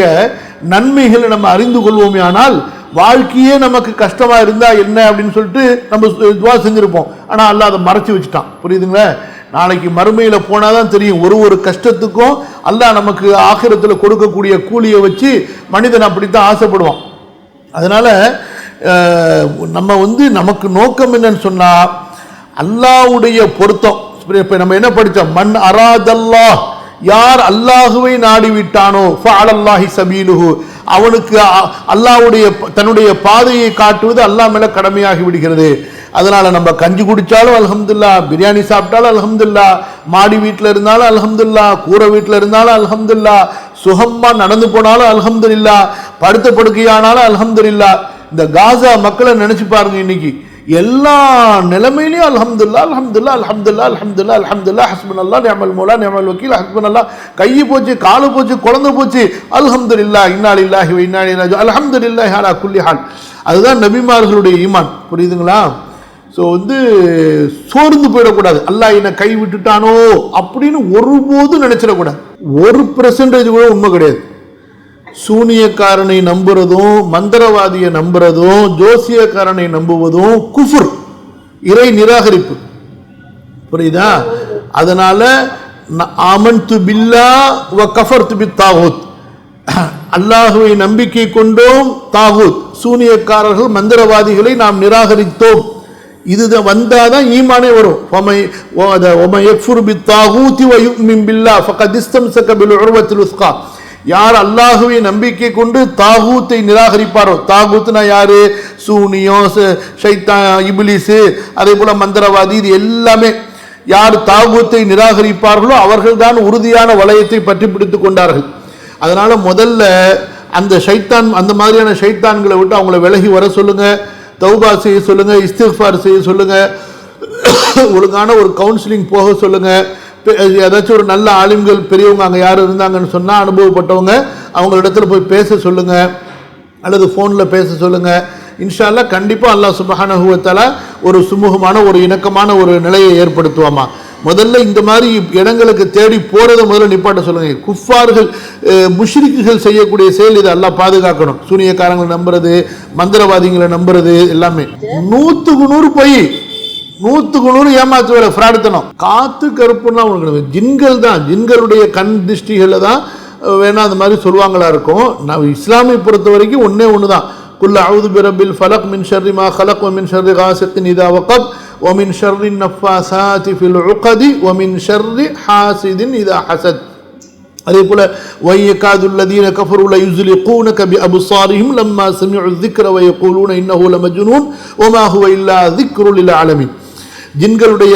நன்மைகளை நம்ம அறிந்து கொள்வோமே, ஆனால் வாழ்க்கையே நமக்கு கஷ்டமா இருந்தா என்ன அப்படின்னு சொல்லிட்டு நம்ம துவா செஞ்சிருப்போம். ஆனால் அல்லாஹ் அதை மறைச்சு வச்சுட்டான். புரியுதுங்களா? நாளைக்கு மறுமையில போனாதான் தெரியும், ஒரு கஷ்டத்துக்கும் அல்லாஹ் நமக்கு ஆகிரத்தில் கொடுக்கக்கூடிய கூலியை வச்சு மனிதன் அப்படித்தான் ஆசைப்படுவான். அதனால நம்ம வந்து நமக்கு நோக்கம் என்னன்னு சொன்னா அல்லாஹ்வுடைய பொருத்தம். இப்ப நம்ம என்ன படித்தோம், மன் அராதல்லாஹ், யார் அல்லாஹுவை நாடிவிட்டானோ ஃபஅலல்லாஹி சபீலுஹு, அவனுக்கு அல்லாஹ்வுடைய தன்னுடைய பாதையை காட்டுவது அல்லாஹ் மேல கடமையாகி விடுகிறது. அதனால நம்ம கஞ்சி குடிச்சாலும் அல்ஹம்துலில்லாஹ், பிரியாணி சாப்பிட்டாலும் அல்ஹம்துலில்லாஹ், மாடி வீட்டில் இருந்தாலும் அல்ஹம்துலில்லாஹ், கூரை வீட்டில் இருந்தாலும் அல்ஹம்துலில்லாஹ், சுகமா நடந்து போனாலும் அல்ஹம்துலில்லாஹ், படுத்த படுக்கையானாலும் அல்ஹம்துலில்லாஹ். இந்த காசா மக்களை நினைச்சு பாருங்க, இன்னைக்கு எல்லா நிலைமையிலையும் அல்ஹம்துலில்லாஹ் அல்ஹம்துலில்லாஹ் அல்ஹம்துலில்லாஹ் அல்ஹம்துலில்லாஹ் அல்ஹம்துலில்லாஹ் ஹஸ்புனல்லாஹ் நிஅமல் மௌலா நிஅமல் வக்கீல் ஹஸ்புனல்லாஹ், கை போச்சு, காலு போச்சு, குழந்தை போச்சு, அல்ஹம்துலில்லாஹ் இன்னா லில்லாஹி வ இன்னா இலைஹி ராஜிஊன் அல்ஹம்துலில்லாஹி அலா குல்லி ஹால். அதுதான் நபிமார்களுடைய ஈமான். புரியுதுங்களா? ஸோ வந்து சோர்ந்து போயிடக்கூடாது, அல்லாஹ் என்னை கை விட்டுட்டானோ அப்படின்னு ஒருபோதும் நினைச்சிடக்கூடாது. 1% கூட உண்மை கிடையாது. சூனியக்காரனை நம்புறதும், மந்திரவாதியை நம்புறதும், ஜோசியக்காரனை நம்புவதும் குஃப்ர், இறை நிராகரிப்பு. புரியுதா? அதனால ஆமன்து பில்லாஹ் வ கஃபர்து பித்தாகூத், அல்லாஹுவை நம்பிக்கை கொண்டோம், தாகூத் சூனியக்காரர்கள் மந்திரவாதிகளை நாம் நிராகரித்தோம். இது வந்தாதான் ஈமானே வரும். யார் அல்லாஹுவை நம்பிக்கை கொண்டு தாகூத்தை நிராகரிப்பாரோ, தாகூத்னா யாரு, சூனியம், ஷைத்தான், இப்லீஸ், அதே போல மந்திரவாதி, இது எல்லாமே யார் தாகூத்தை நிராகரிப்பார்களோ அவர்கள்தான் உறுதியான வளையத்தை பற்றி பிடித்துக் கொண்டார்கள். அதனால முதல்ல அந்த ஷைத்தான், அந்த மாதிரியான ஷைத்தான்களை விட்டு அவங்கள விலகி வர சொல்லுங்க, தௌபா செய்ய சொல்லுங்க, இஸ்திக்ஃபார் செய்ய சொல்லுங்க, ஒழுங்கான ஒரு கவுன்சிலிங் போக சொல்லுங்க. ஏதாச்சும் ஒரு நல்ல ஆலிம்கள் பெரியவங்க அங்கே யார் இருந்தாங்கன்னு சொன்னால் அனுபவப்பட்டவங்க அவங்களிடத்துல போய் பேச சொல்லுங்க, அல்லது ஃபோனில் பேச சொல்லுங்க. இன்ஷா அல்லாஹ் கண்டிப்பாக அல்லாஹ் சுப்ஹானஹு வ தஆலா ஒரு சுமூகமான ஒரு இணக்கமான ஒரு நிலையை ஏற்படுத்துவாமா. முதல்ல இந்த மாதிரி இடங்களுக்கு தேடி போறதை முதல்ல நிப்பாட்ட சொல்லுங்க. குஃபார்கள் முஷ்ரிக்குகள் செய்யக்கூடிய செயல் இது அல்லாஹ் பாதுகாக்கணும். சூனியக்காரங்களை நம்புறது, மந்திரவாதிகளை நம்புறது எல்லாமே 100% போய் 100% ஏமாத்து வேற ஃப்ராடுத்தனம். காத்து கருப்புன்னா உங்களுக்கு ஜின்கள் தான், ஜின்களுடைய கண் திருஷ்டிகளை தான் வேணா அந்த மாதிரி சொல்லுவாங்களா இருக்கும். நான் இஸ்லாமை பொறுத்த வரைக்கும் ஒன்னே ஒன்று தான், குல் அஊது பிரபில் ஃபலக் மின் ஷர்ரி மா ஹலக் வ மின் ஷர்ரி காசிகின் இதா வகப் வ மின் ஷர்ரி நஃபாசாத்தி ஃபில் உகதி வ மின் ஷர்ரி ஹாசிதின் இதா ஹசத். அதே போல வயகாதுல்லதீன கஃபரு ல யுஸ்லிகூனக பிஅப்சாரிஹிம் லம்மா சமிஉ الذிக்ர வ யகூலூன இன்னஹு லமஜ்னூன் வ மா ஹுவ இல்லா ذிக்ரு லில் ஆலமீன். ஜின்களுடைய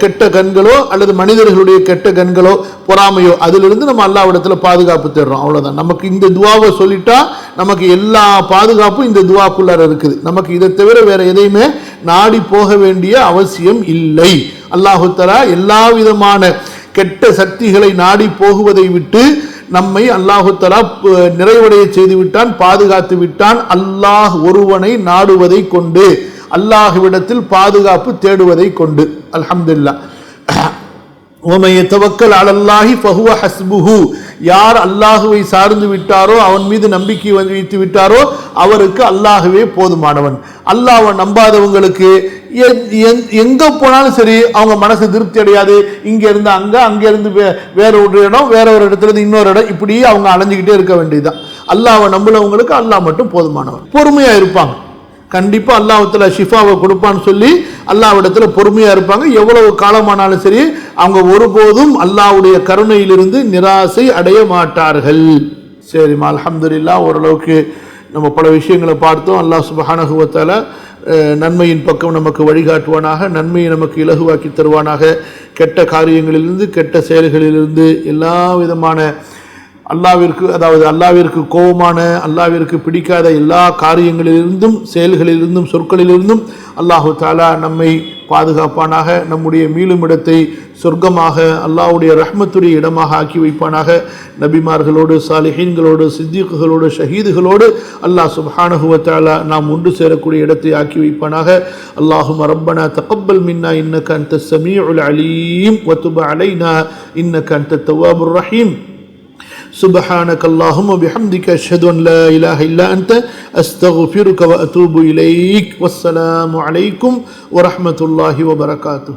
கெட்ட கண்களோ அல்லது மனிதர்களுடைய கெட்ட கண்களோ பொறாமையோ அதிலிருந்து நம்ம அல்லாஹ்விடத்தில் பாதுகாப்பு தேடுறோம். அவ்வளோதான். நமக்கு இந்த துவாவை சொல்லிட்டா நமக்கு எல்லா பாதுகாப்பும் இந்த துவாக்குள்ளார இருக்குது. நமக்கு இதை தவிர வேற எதையுமே நாடி போக வேண்டிய அவசியம் இல்லை. அல்லாஹு தஆலா எல்லா விதமான கெட்ட சக்திகளை நாடி போகுவதை விட்டு நம்மை அல்லாஹு தஆலா நிறைவடைய செய்து விட்டான், பாதுகாத்து விட்டான். அல்லாஹ் ஒருவனை நாடுவதை கொண்டு, அல்லாஹ்விடத்தில் பாதுகாப்பு தேடுவதை கொண்டு. அல்ஹம்துலில்லாஹ். وَمَن يَتَوَكَّلْ عَلَى اللَّهِ فَهُوَ حَسْبُهُ. யார் அல்லாஹ்வை சார்ந்து விட்டாரோ, அவன் மீது நம்பிக்கை வைத்து விட்டாரோ, அவருக்கு அல்லாஹ்வே போதுமானவன். அல்லாஹ்வை நம்பாதவங்களுக்கு எங்க போனாலும் சரி அவங்க மனசு திருப்தி அடையாது. இங்க இருந்து அங்க, அங்க இருந்து வேற ஒரு இடம், வேற ஒரு இடத்துல இருந்து இன்னொரு இடம், இப்படி அவங்க அலைஞ்சுக்கிட்டே இருக்க வேண்டியதுதான். அல்லாஹ்வை நம்புறவங்களுக்கு அல்லாஹ் மட்டும் போதுமானவன். பொறுமையா இருப்பாங்க. கண்டிப்பா அல்லாஹ்வுத்தாலா ஷிஃபாவை கொடுப்பான்னு சொல்லி அல்லாஹ்விடத்துல பொறுமையா இருப்பாங்க. எவ்வளவு காலமானாலும் சரி அவங்க ஒருபோதும் அல்லாஹ்வுடைய கருணையிலிருந்து நிராசை அடைய மாட்டார்கள். சரிம்மா, அல்ஹம்துலில்லாஹ். ஓரளவுக்கு நம்ம பல விஷயங்களை பார்த்தோம். அல்லாஹ் சுப்ஹானஹு வ தஆலா நன்மையின் பக்கம் நமக்கு வழிகாட்டுவானாக, நன்மையை நமக்கு இலகுவாக்கி தருவானாக. கெட்ட காரியங்களிலிருந்து, கெட்ட செயல்களிலிருந்து, எல்லா விதமான அல்லாஹ்விற்கு, அதாவது அல்லாஹ்விற்கு கோபமான, அல்லாஹ்விற்கு பிடிக்காத எல்லா காரியங்களிலிருந்தும், செயல்களிலிருந்தும், சொற்களிலிருந்தும் அல்லாஹு தஆலா நம்மை பாதுகாப்பானாக. நம்முடைய மீளும் இடத்தை சொர்க்கமாக, அல்லாஹ்வுடைய ரஹ்மத்துடைய இடமாக ஆக்கி வைப்பானாக. நபிமார்களோடு, சாலிஹீன்களோடு, சித்திக்குகளோடு, ஷஹீதுகளோடு அல்லாஹ் சுப்ஹானஹு வ தஆலா நாம் ஒன்று சேரக்கூடிய இடத்தை ஆக்கி வைப்பானாக. அல்லாஹும்ம ரப்பனா தகப்பல் மின்னா இன்னக அன்தஸ் ஸமீஉல் அலீம் வ துப் அலைனா இன்னக அன்தத் தவ்வாபுர் ரஹீம். سبحانك اللهم وبحمدك أشهد أن لا إله إلا أنت أستغفرك وأتوب إليك والسلام عليكم ورحمة الله وبركاته.